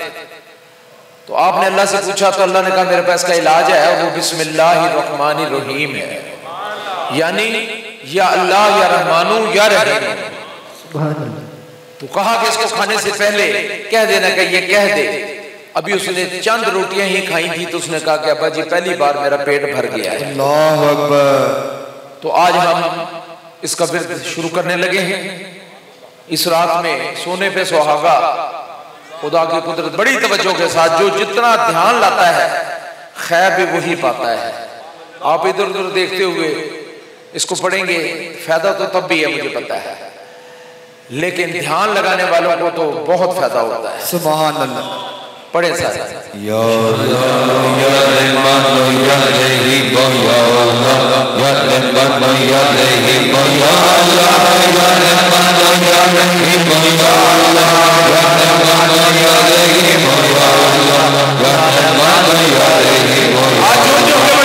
तो आपने अल्लाह से पूछा तो अल्लाह ने कहा मेरे पास का इलाज है, वो बिस्मिल्लाहिर्रहमानिर्रहीम है, यानी या अल्लाह या रहमानु या रहीम। तो कहा कि इसको खाने से पहले कह देना कि ये कह दे। अभी उसने चंद रोटियां ही खाई थी तो उसने कहा कि अब्बा जी पहली बार मेरा पेट भर गया है। अल्लाह अकबर। तो आज हम इसका विर्द शुरू करने लगे हैं। इस रात में सोने पे सुहागा खुदा की कुदरत बड़ी तवज्जो के साथ जो जितना ध्यान लाता है खैर भी वही पाता है। आप इधर उधर देखते हुए इसको पढ़ेंगे, फायदा तो तब भी है मुझे पता है, लेकिन ध्यान लगाने वालों को तो बहुत फायदा होता है। सुभान अल्लाह। पढ़े सारे। या अल्लाह या रहमान या रहीम या अल्लाह या रहमान या रहीम या अल्लाह या रहमान या रहीम या अल्लाह या रहमान या रहीम या अल्लाह या रहमान या रहीम। आज जो या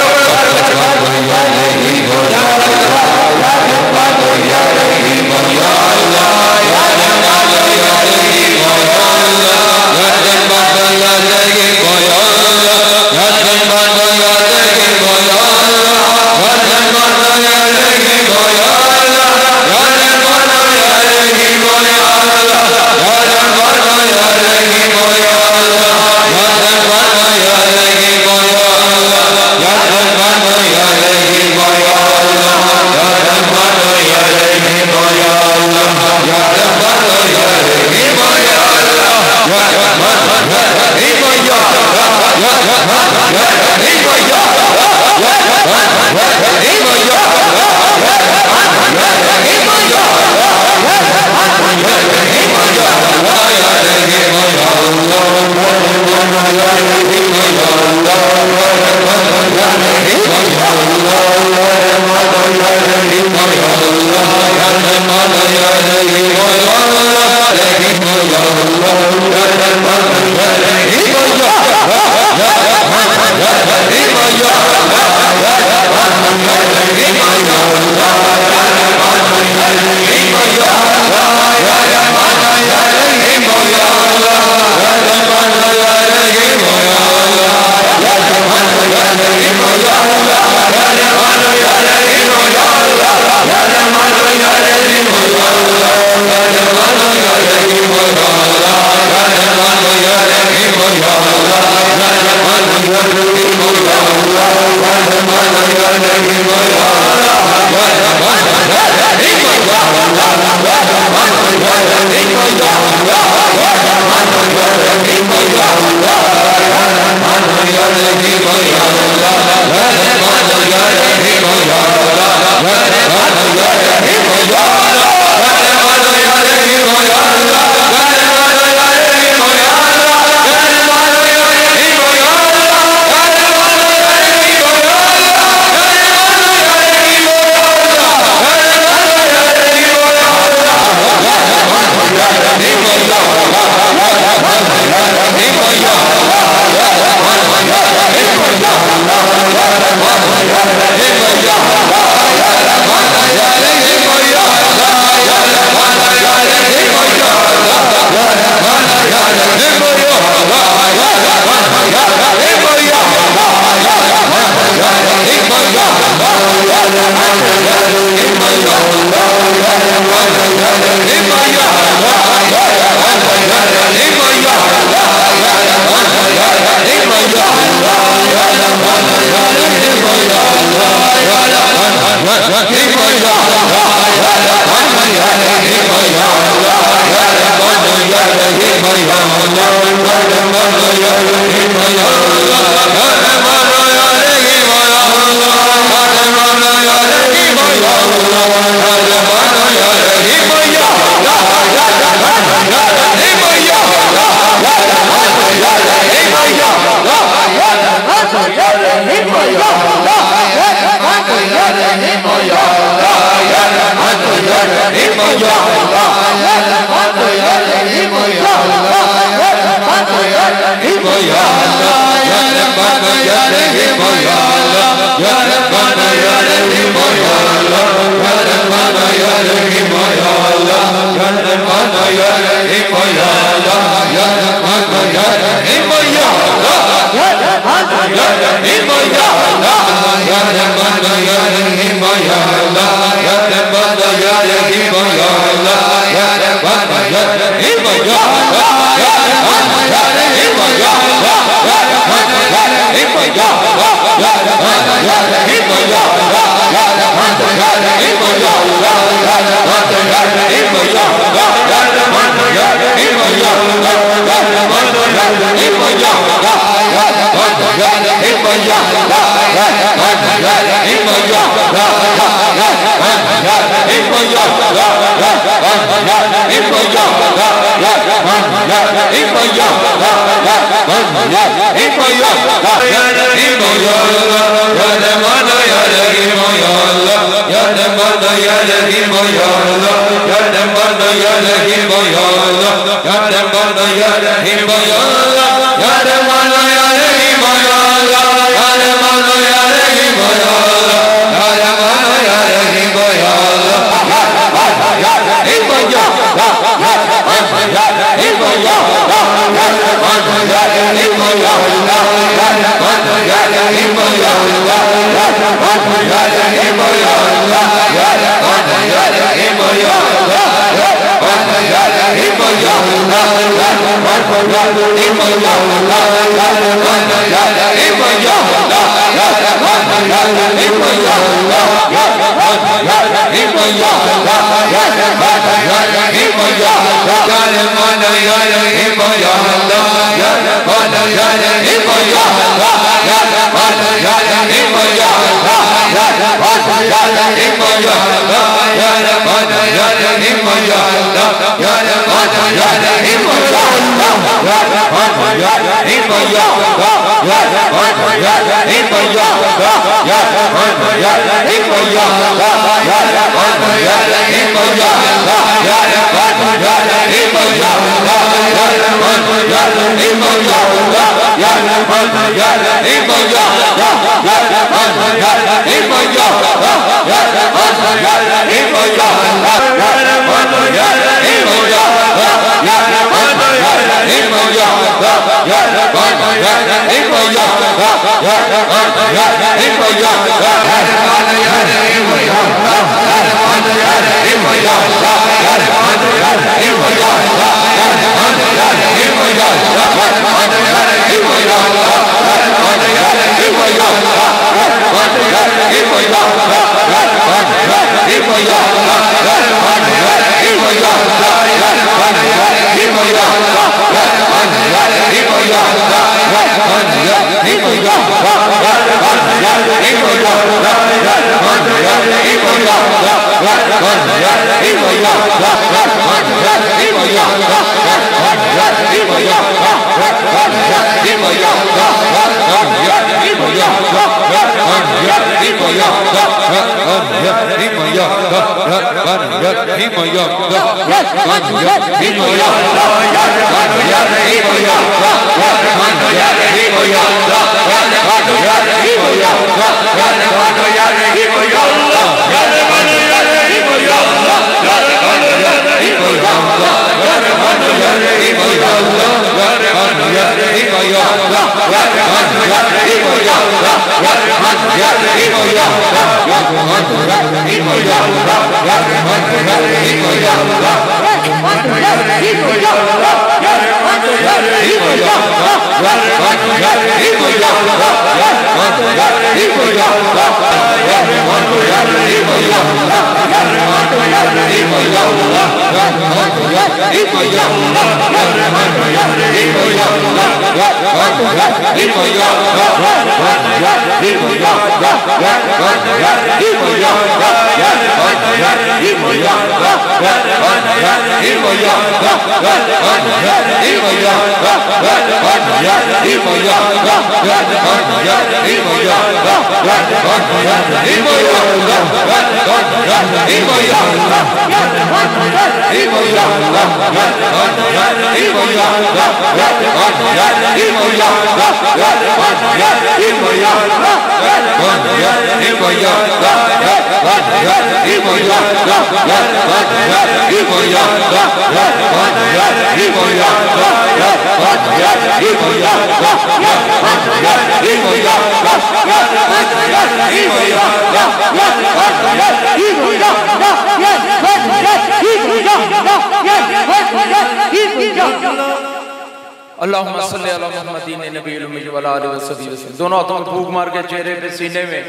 अल्लाहुम्मा सल्ली अला मुहम्मदिन नबील उम्मी व अला आलिहि वसल्लम। दोनों हाथों में फूंक मार के चेहरे पे, सीने में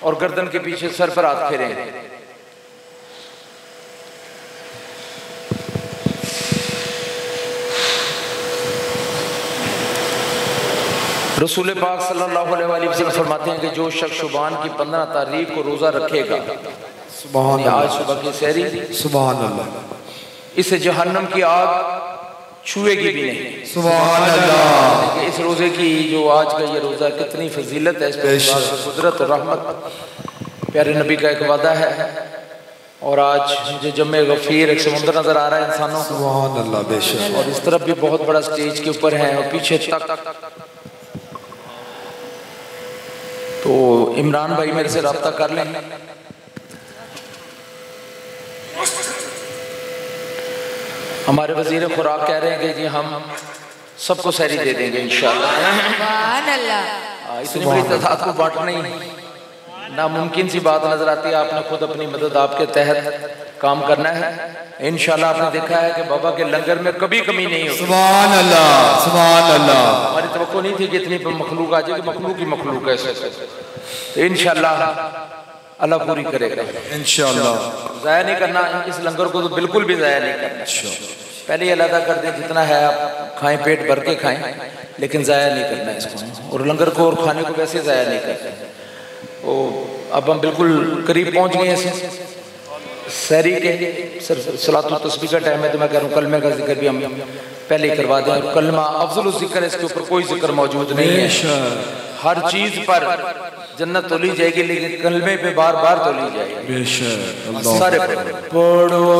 और गर्दन के पीछे, सर पर हाथ फेरें। रसूल पाक सल्लल्लाहु अलैहि वसल्लम फरमाते हैं कि जो शख्स शुबान की 15 तारीख को रोजा रखेगा, सुभान अल्लाह, आज सुबह की सहरी, सुभान अल्लाह, इसे जहन्नम की आग छुएगी भी नहीं। सुभान अल्लाह। इस रोजे की जो आज का ये रोजा कितनी फजीलत है, इस पर कुदरत और रहमत प्यारे नबी का एक वादा है। और आज मुझे जम्मे गफीर एक समुद्र नजर आ रहा है इंसानों को, सुभान अल्लाह, बेशक। और इस तरफ भी बहुत बड़ा स्टेज के ऊपर है और पीछे तक। तो इमरान भाई मेरे से रब्ता कर लें। हमारे वजीर खुराक कह रहे हैं कि जी हम सबको सहरी दे देंगे इंशाअल्लाह। इतनी बड़ी तादाद को बांटना ही नामुमकिन सी बात नजर आती है। आपने खुद अपनी मदद आपके तहत काम करना है इंशाअल्लाह। आपने देखा है कि बाबा के लंगर में कभी कमी नहीं होती। सुभान अल्लाह, सुभान अल्लाह। हमारी तवक्को नहीं थी कि इतनी मखलूक आ जाएगी, मखलूक ही मखलूक है। तो इंशाअल्लाह अल्लाह पूरी करेगा इंशाअल्लाह। ज़ाया नहीं करना इस लंगर को, तो बिल्कुल भी ज़ाया नहीं करना। पहले ही अलग कर दें, जितना है आप खाएं, पेट भर के खाएं, लेकिन ज़ाया नहीं करना इसको। और लंगर को और खाने को वैसे ज़ाया नहीं करते। तो अब हम बिल्कुल करीब पहुंच गए हैं सहरी के। सलातो तस्बीह का टाइम है, तो मैं कह रहा हूँ कलमे का जिक्र भी हम पहले ही करवा दें। और कलमा अफजल जिक्र है, इसके ऊपर कोई जिक्र मौजूद नहीं है। हर चीज पर जन्नत तो ली जाएगी, लेकिन कलमे पे बार बार तो ली जाएगी। बेशक। सारे पढ़ो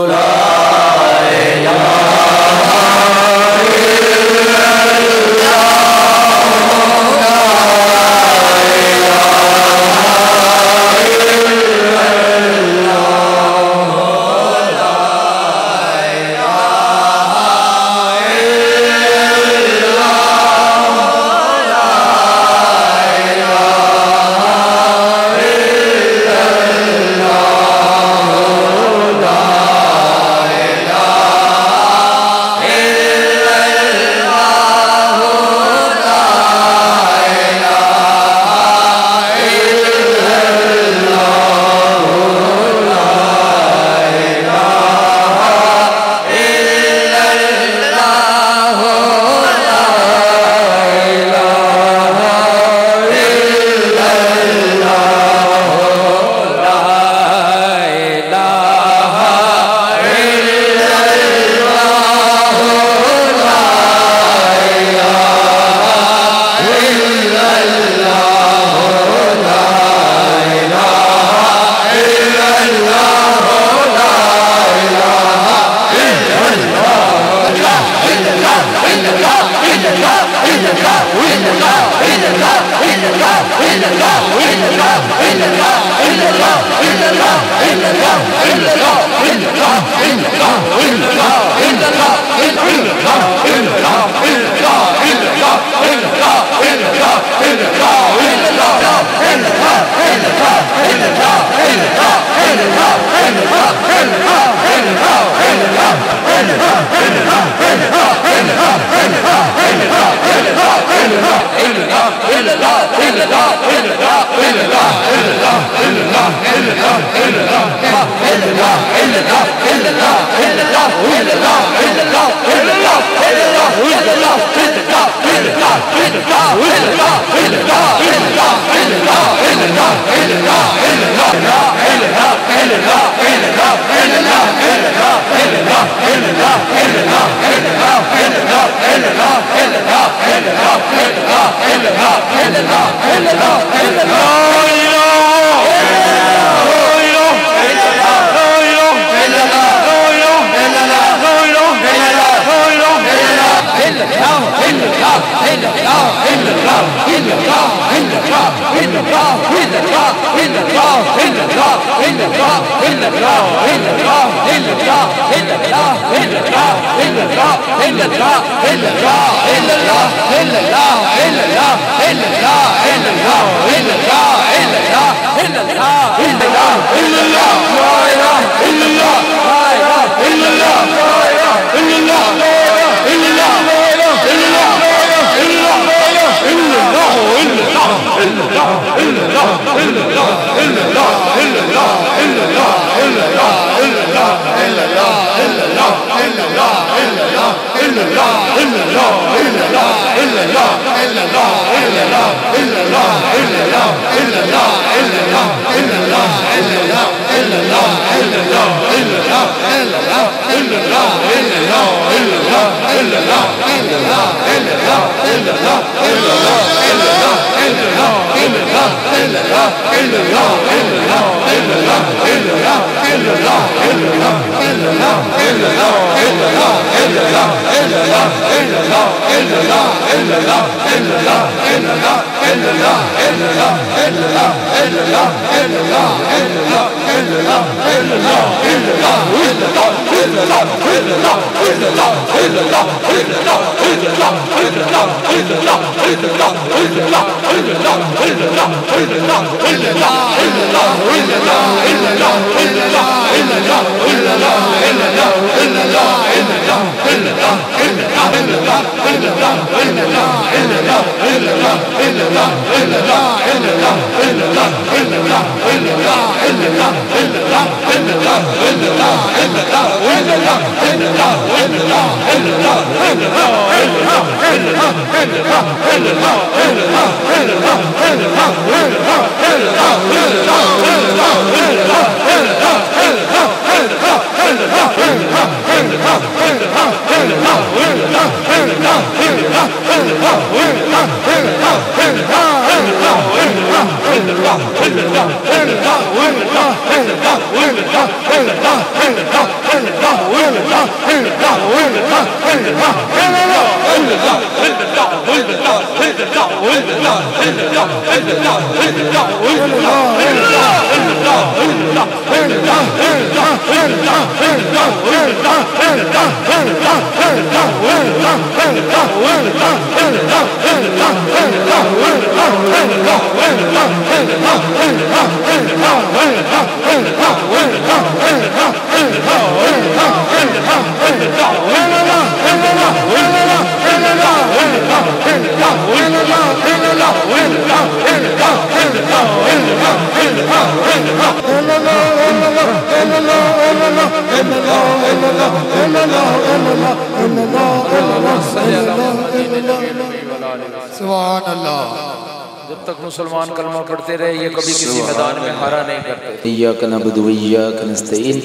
जब तक मुसलमान कलमा पढ़ते रहे ये कभी किसी मैदान में हारा नहीं करते। इय्याका नअबुदु व इय्याका नस्तईन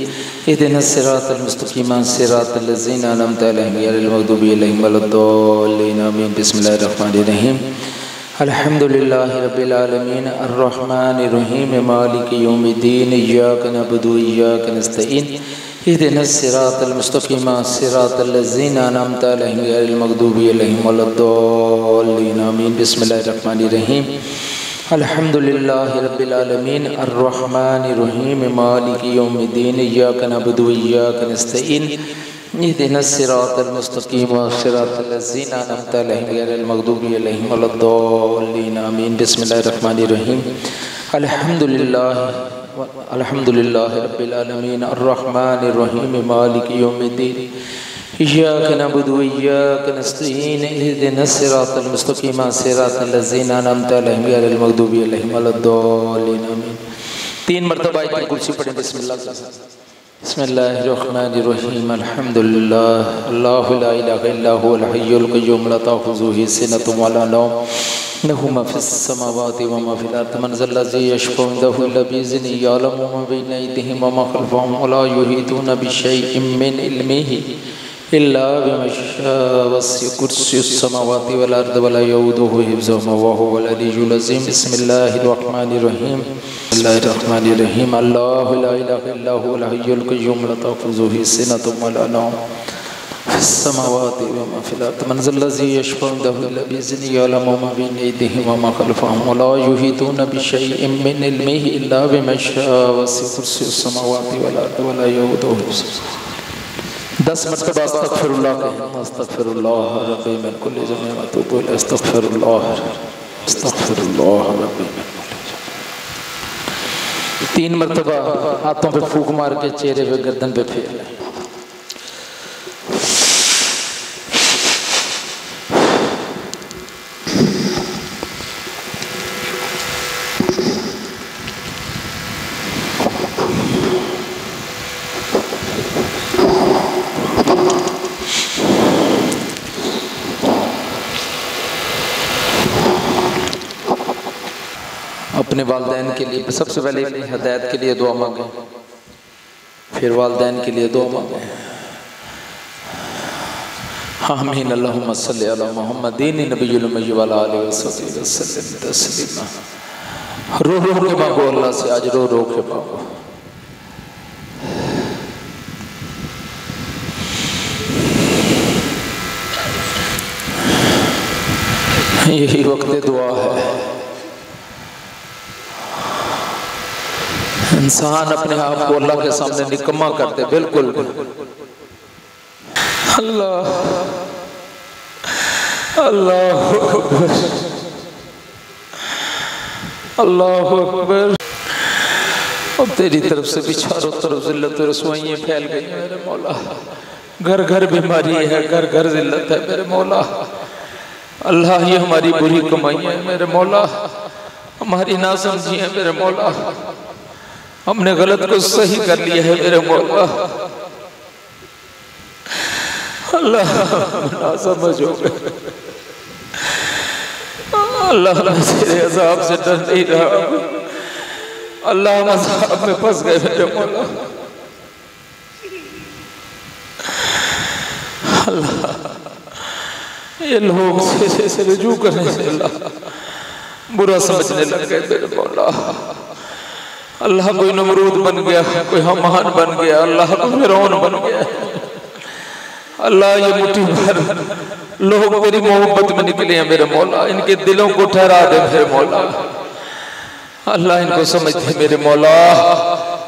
इहदिनस सिरातल मुस्तकीम सिरातल लज़ीना अनअमता अलैहिम गैरिल मग़दूबि अलैहिम वलद्दाल्लीन आमीन। बिस्मिल्लाहिर रहमानिर रहीम। अल्हम्दुलिल्लाहि रब्बिल आलमीन अर्रहमानिर रहीम मालिकि यौमिद्दीन इय्याका नअबुदु व इय्याका नस्तईन इहदिनस सिरातल मुस्तकीम सिरातल लज़ीना अनअमता अलैहिम गैरिल मग़दूबि अलैहिम वलद्दाल्लीन आमीन। बिस्मिल्लाहिर रहमानिर रहीम। अल्हम्दुलिल्लाहि रब्बिल आलमीन अर्रहमानिर रहीम मालिकि यौमिद्दीन इय्याका नअबुदु व इय्याका नस्तईन इहदिनस सिरातल मुस्तकीम सिरातल लज़ीना अनअमता अलैहिम गैरिल मग़दूबि अलैहिम वलद्दाल्लीन आमीन। बिस्मिल्लाहिर रहमानिर रहीम। अल्हम्दुलिल्लाहि रब्बिल आलमीन अर्रहमानिर रहीम मालिकि यौमिद्दीन इय्याका नअबुदु व इय्याका नस्तईन इहदिनस सिरातल मुस्तकीम सिरातल लज़ीना अनअमता अलैहिम गैरिल मग़दूबि अलैहिम वलद्दाल्लीन आमीन। 3 मरतबा आयत कुर्सी पढ़ें। बिस्मिल्लाहिर्रहमानिर्रहीम। अल्हम्दुलिल्लाह अल्लाहु ला इलाहा इल्ला हुवल हय्युल क़य्यूम ला ताख़ुज़ुहु सिनतुन व ला नौम लहु मा फ़िस समावाति व मा फ़िल अर्ज़ि मन ज़ल्लज़ी यशफ़उ इंदहु इल्ला बिइज़्निही यअलमु मा बैना अयदीहिम व मा ख़ल्फ़हुम व ला युहीतूना बिशैइन मिन इल्मिही इल्ला बिमा वस्सिअ कुर्सियुस समावाति वल अर्द वला यऊदुहु हिफ्ज़ुहुमा व हुवल अलिय्युल अज़ीम। बिस्मिल्लाहिर रहमानिर रहीम। अल्लाहु ला इलाहा इल्ला हुवल हय्युल क़य्यूम ला तअख़ुज़ुहु सिनतुन व ला नौम फिस समावाति व मा फिल अर्द मन ज़ल्लज़ी यशफ़अु इंदहु इल्ला बिइज़निही यअलमु मा बैना अयदीहिम व मा ख़ल्फ़हुम व ला युहीतूना बिशैइन मिन इल्मिही इल्ला बिमा शाअ वस्सिअ कुर्सियुस समावाति वल अर्द व ला यऊदुहु हिफ्ज़ुहुमा। 10 मरतबा अस्तग़फ़िरुल्लाह कहना। अस्तग़फ़िरुल्लाह रब्बी मिन कुल्लि ज़ंबिन व अतूबु इलैह। अस्तग़फ़िरुल्लाह रब्बी मिन कुल्लि ज़ंबिन। 3 मरतबा हाथों पे फूंक मार के चेहरे पे गर्दन पे फेर लें। अपने वालिदैन के लिए सबसे पहले अपनी हिदायत के लिए दुआ मांगे, फिर वालिदैन के लिए दुआ मांगे। आमीन। अल्लाहुम्मा सल्लि अला मुहम्मदिन नबिय्युल उम्मी व अला आलिहि वसहबिहि वसल्लम तस्लीमा। रो रो के मांगो अल्लाह से, आज रो रो के मांगो। यही वक्त दुआ है। इंसान अपने आप को अल्लाह के सामने निकम्मा करते, बिल्कुल। अल्लाह अल्लाह अल्लाह अकबर। अब तेरी तरफ से भी चारों तरफ जिल्लत और रसवाइयाँ फैल गई हैं मेरे मौला। घर घर बीमारी है, घर घर जिल्लत है मेरे मौला। अल्लाह ये हमारी बुरी कमाइयाँ है मेरे मौला, हमारी नासमझी है मेरे मौला। हमने गलत को सही कर लिया है मेरे मौला। अल्लाह ना समझ हो गए। अल्लाह तेरे अज़ाब से डर नहीं रहा। अल्लाह हम अज़ाब में फंस गए मेरे मौला। अल्लाह ये लोग से रुजू करने से अल्लाह बुरा समझने लग गए मेरे मौला। अल्लाह कोई नमरूद बन गया, कोई हमान बन गया, अल्लाह कोई फिरौन बन गया। अल्लाह ये मुट्ठी भर लोग तेरी मोहब्बत में निकले हैं मेरे मौला, इनके दिलों को ठहरा दे मेरे मौला। अल्लाह इनको समझ दे मेरे मौला,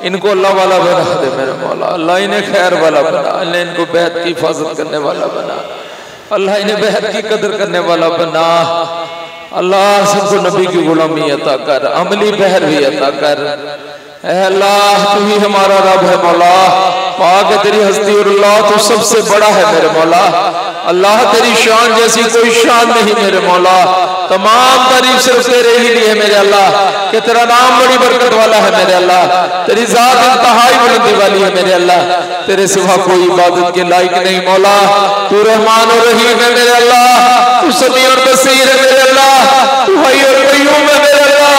इनको अल्लाह वाला बना दे मेरे मौला। अल्लाह इन्हें खैर वाला बना, अल्लाह इनको बैत की हिफाजत करने वाला बना, अल्लाह इन्हें बैत की कदर करने वाला बना। अल्लाह सबको नबी की गुलामी अता कर, अमली बहर भी अता कर। अल्लाह तू ही हमारा रब है मौला, पाक है तेरी हस्ती और अल्लाह तू सबसे बड़ा है मेरे मौला। अल्लाह तेरी शान जैसी कोई शान नहीं मेरे मौला। तमाम तारीफ सिर्फ तेरे ही लिए मेरे अल्लाह, कि तेरा नाम बड़ी बरकत वाला है मेरे अल्लाह, तेरी जात इंतहाई बुलंदी वाली है मेरे अल्लाह। तेरे सिवा कोई इबादत के लायक नहीं मौला। तू रहमान और रहीम है मेरे अल्लाह, तू समी और बसीर है मेरे अल्लाह, तू हई और कय्यूम है मेरे अल्लाह,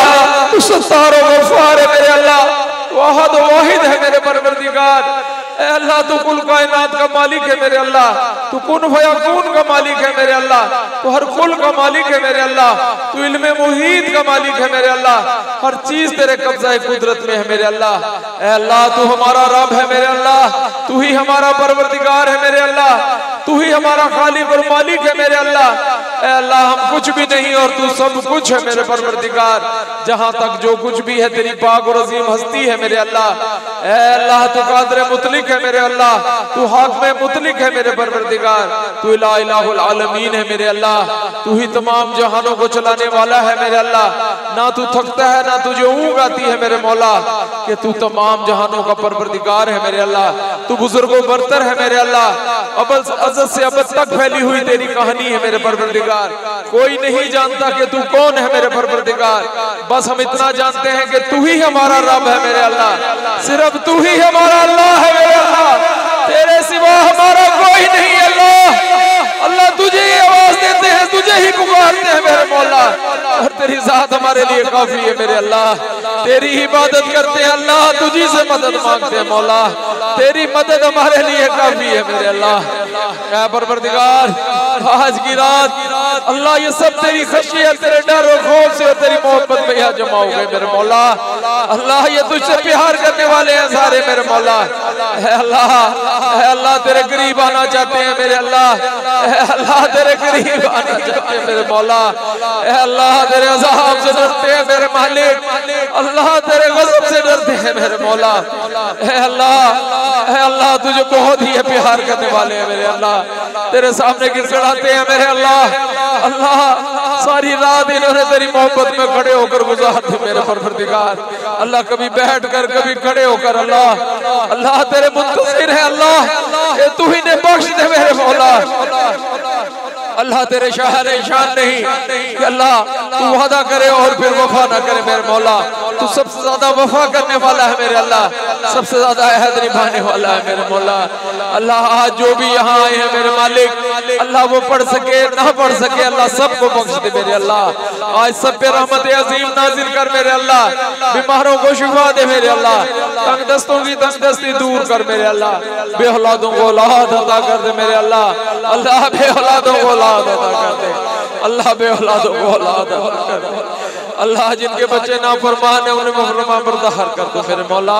तू सत्तार और गफ्फार है मेरे अल्लाह, तू अहद और वाहिद है मेरे परवरदिगार। ऐ अल्लाह तू कुल कायनात का मालिक है मेरे अल्लाह, तू कुन फयकून का मालिक है मेरे अल्लाह, तू हर कुल का मालिक है मेरे अल्लाह, तू इल्मे मुहीत का मालिक है मेरे अल्लाह। हर चीज तेरे कब्जा कुदरत में है मेरे अल्लाह। ऐ अल्लाह तू हमारा रब है मेरे अल्लाह, तू ही हमारा परवरदिगार है मेरे अल्लाह, तू ही हमारा खालिक और मालिक है मेरे अल्लाह। ऐ अल्लाह हम कुछ भी नहीं और तू सब कुछ है मेरे परवरदिगार। जहां तक जो कुछ भी है तेरी पाक और अजीम हस्ती है मेरे अल्लाह। ऐ अल्लाह तू कादिर मुतलिक है मेरे अल्लाह, तू हाकिम मुतलिक है मेरे परवरदिगार, तू इलाहुल आलमीन है मेरे अल्लाह, तू ही तमाम जहानों को चलाने वाला है मेरे अल्लाह। ना तू थकता है ना तुझे ऊँग आती है मेरे मौला, कि तू तमाम जहानों का परवरदिगार है मेरे अल्लाह। तू बुजुर्गों बरतर है मेरे अल्लाह, अज़ल से अबद तक फैली हुई तेरी कहानी है मेरे परवरदिगार। कोई नहीं जानता कि तू कौन है मेरे परवरदिगार, बस हम इतना जानते हैं कि तू ही हमारा रब है मेरे अल्लाह, सिर्फ तू ही हमारा अल्लाह है मेरे अल्लाह, तेरे सिवा हमारा कोई नहीं अल्लाह। अल्लाह तुझे आवाज देते हैं, तुझे ही पुकारते हैं मेरे मौला, और तेरी जात हमारे लिए काफी है मेरे अल्लाह। तेरी इबादत करते हैं अल्लाह, तुझी से मदद मांगते हैं मौला, तेरी मदद हमारे लिए काफी है मेरे अल्लाह। ऐ परवरदिगार, आज की रात अल्लाह ये सब तेरी खशियत, तेरे डर और खौफ से और तेरी मोहब्बत में यहाँ जमा हो गए मेरे मौला। अल्लाह ये तुझसे प्यार करने वाले हैं सारे मेरे मौला। है अल्लाह तेरे करीब आना चाहते हैं मेरे अल्लाह, अल्लाह तेरे करीब आना चाहते हैं मेरे मौला। अल्लाह तेरे अज़ाब से डरते हैं मेरे मालिक, अल्लाह तेरे गज़ब से डरते हैं मेरे मौला। अल्लाह तुझे बहुत ही प्यार करने वाले हैं मेरे अल्लाह, तेरे सामने गिड़गिड़ाते हैं मेरे अल्लाह। सारी रात इन्होंने तेरी मोहब्बत में खड़े होकर गुजार दी मेरे परवरदिगार। अल्लाह कभी बैठ कर कभी खड़े होकर अल्लाह तेरे मुंतज़िर है अल्लाह, ये तू ही ने बख्श दे मेरे मौला। अल्लाह तेरे शाहर शान नहीं कि अल्लाह तू वादा करे और फिर वफा ना करे मेरे मौला। तू सबसे ज्यादा वफा करने वाला है मेरे अल्लाह, सबसे ज्यादा अहद निभाने वाला है मेरे मौला। अल्लाह आज जो भी यहाँ आए हैं मेरे मालिक, अल्लाह वो पढ़ सके ना पढ़ सके अल्लाह सबको बख्श दे मेरे अल्लाह। आज सब पे रहमत अजीम नाजिल कर मेरे अल्लाह, बीमारों को शिफा दे मेरे अल्लाह, तंग दस्तों की तंगदस्ती दूर कर मेरे अल्लाह, बेऔलादों को औलाद अता कर दे मेरे अल्लाह। अल्लाह बेऔलादों को औलाद अता कर दे, अल्लाह बेऔलादों को औलाद अता कर दे। अल्लाह जिनके बच्चे नाफरमान है उन्हें फरमा बरदार कर दो मेरे मौला।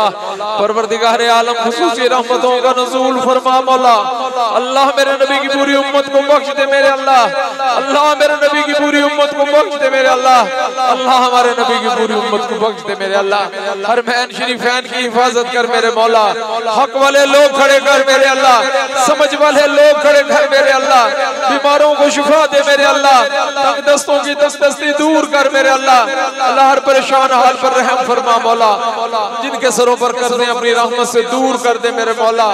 परवरदिगार आलम खुसूसी रहमतों का नज़ूल फरमा मौला। अल्लाह मेरे नबी की पूरी उम्मत को बख्श दे मेरे अल्लाह, अल्लाह मेरे नबी की पूरी उम्मत को बख्श दे मेरे अल्लाह, अल्लाह हमारे नबी की पूरी उम्मत को बख्श दे मेरे अल्लाह। हर महन शरीफैन की हिफाजत कर मेरे मौला, हक वाले लोग खड़े कर मेरे अल्लाह, समझ वाले लोग खड़े कर मेरे अल्लाह, बीमारों को शिफा दे मेरे अल्लाह, तंग दस्तों की तंगदस्ती दूर कर मेरे अल्लाह। अल्लाह हर परेशान हाल पर रहम फरमा मौला, जिनके सरों पर कर्ज़े अपनी रहमत से दूर कर दे मेरे मौला।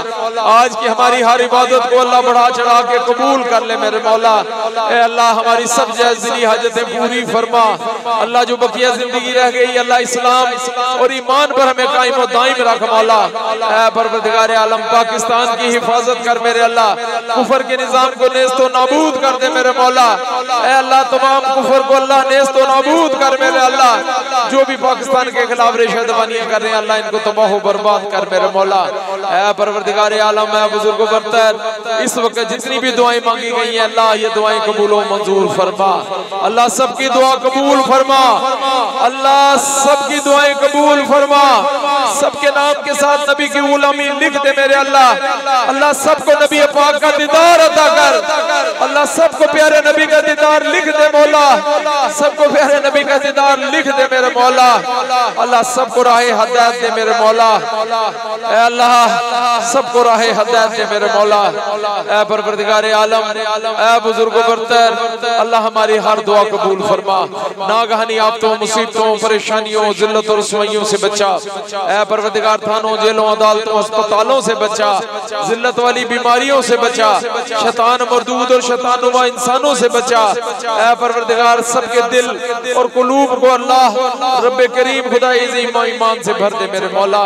आज की हमारी हर इबादत को अल्लाह बढ़ा चढ़ा के कबूल कर ले मेरे मौला। ए अल्लाह हमारी सब जायज़ी हाजतें पूरी फरमा। अल्लाह जो बकिया जिंदगी रह गई अल्लाह इस्लाम और ईमान पर हमें कायम और दायम रख मौला। ऐ परवरदिगार आलम पाकिस्तान की हिफाजत कर मेरे अल्लाह, कुफर के निजाम को नेस्त व नाबूद कर दे मेरे मौला। ऐ अल्लाह तमाम कुफर को अल्लाह नेस्त व नाबूद कर मेरे अल्लाह, जो भी पाकिस्तान के खिलाफ रेशदबानियां कर रहे हैं अल्लाह इनको तबाह बर्बाद कर मेरे मौला। ऐ परवरदिगार आलम है बुजुर्ग बरतर, इस वक्त जितनी भी दुआएं मांगी गई हैं अल्लाह ये दुआएं कबूल व मंजूर फरमा। अल्लाह सबकी दुआ कबूल फरमा, अल्लाह सबकी दुआएं कबूल फरमा। सबके नाम के साथ नबी की गुलामी लिख दे मेरे अल्लाह, अल्लाह सबको नबी पाक का दीदार अता कर, अल्लाह सबको प्यारे नबी का दीदार लिख दे मौला, सबको प्यारे नबी का दीदार लिख दे मेरे मौला। अल्लाह सबको राहे हदायत दे मेरे मौला, ऐ अल्लाह सबको राहे हदायत दे मेरे मौला। ऐ परवरदिगार आलम, ऐ बुजुर्गो बरतर, अल्लाह हमारी हर दुआ कबूल फरमा। नागहानी आफतों मुसीबतों परेशानियों जिल्लत और रुसवाइयों से बचा। ऐ परवरदिगार थानों जेलों अदालतों अस्पतालों से बचा, जिल्लत वाली बीमारियों से बचा, शैतान मरदूद और शैतानुमा इंसानों से बचा। ऐ परवरदिगार सबके दिल और कुलूब को अल्लाह रब्बे करीम खुदा इज़्ज़त ईमान से भर दे मेरे मौला।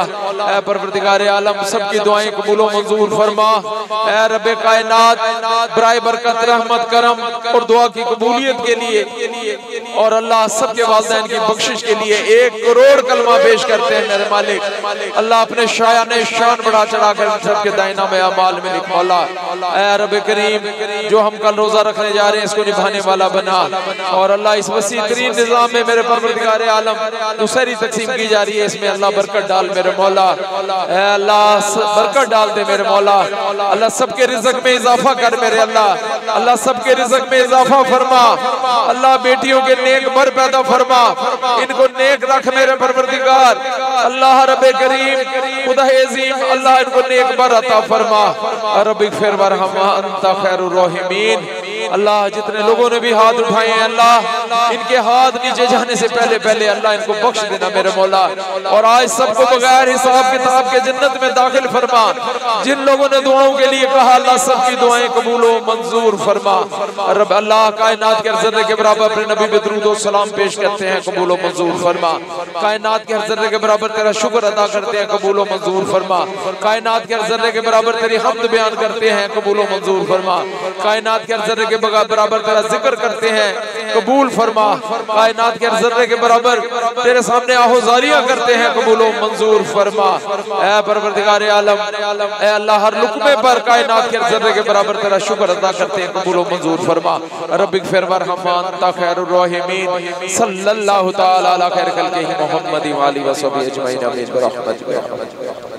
ऐ परवरदिगार आलम सबकी दुआएं कबूल व मंजूर फरमा। ऐ रब्बे कायनात बराए बरकत रहमत करम और दुआ की कबूलियत के लिए और अल्लाह सबके वालिदैन की बख्शिश के लिए 1 करोड़ कलमा पेश करते हैं मेरे मालिक। अल्लाह अपने शायाने शान बढ़ा चढ़ा कर सबके दायना में अमाल में लिख मौला। ऐ रब्बे करीम जो हम कल रोजा रखने जा रहे हैं इसको निभाने वाला बना, और अल्लाह इस वसी तरीन निजाम में मेरे परवरदिगार आलम दुसरी तकसीम की जा रही है, इसमें अल्लाह बरकत डाल मेरे मौला। अल्लाह बरकत डाल दे मेरे मौला। अल्लाह सबके रिज़्क़ में इजाफा कर मेरे अल्लाह, अल्लाह सबके रिज़्क़ में इजाफा फरमा। अल्लाह बेटियों के नेक बर पैदा फरमा, इनको नेक रख मेरे परवरदिगार। अल्लाह रब्बे करीम खुदा अज़ीम अल्लाह इनको नेक बर अता फरमा। रब्बिग़फिर वरहम अंता खैरुर राहिमीन। अल्लाह जितने लोगों ने भी हाथ उठाए हैं अल्लाह इनके हाथ नीचे जाने से पहले पहले अल्लाह इनको बख्श देना मेरे मौला, और आज सबको बगैर हिसाब किताब के जन्नत में दाखिल फरमा। जिन लोगों ने दुआओं के लिए कहा अल्लाह सबकी दुआएं कबूल व मंजूर फरमा। रब अल्लाह कायनात के हर ज़र्रे के बराबर अपने नबी पे दुरूद व सलाम पेश करते हैं, कबूल व मंजूर फरमा। कायनात के हर ज़र्रे के बराबर तेरा शुक्र अदा करते हैं, कबूल व मंजूर फरमा। कायनात के हर ज़र्रे के बराबर तेरी हम्द बयान करते हैं, कबूल व मंजूर फरमा। कायनात के जर्रे के बराबर तेरा जिक्र करते हैं, कबूल फरमा। कायनात के जर्रे के बराबर तेरे सामने आहोजारियां करते हैं, कबूल मंजूर फरमा। ऐ परवरदिगार आलम, ऐ अल्लाह हर लुकमे पर कायनात के जर्रे के बराबर तेरा शुक्र अदा करते हैं, कबूल मंजूर फरमा। रब्बिक फिर वरहमान ता खैरुर राहिमीन सल्लल्लाहु तआला अला खैर खल्क़िही मुहम्मद व आलिहि व सहबिही अजमईन आमीन।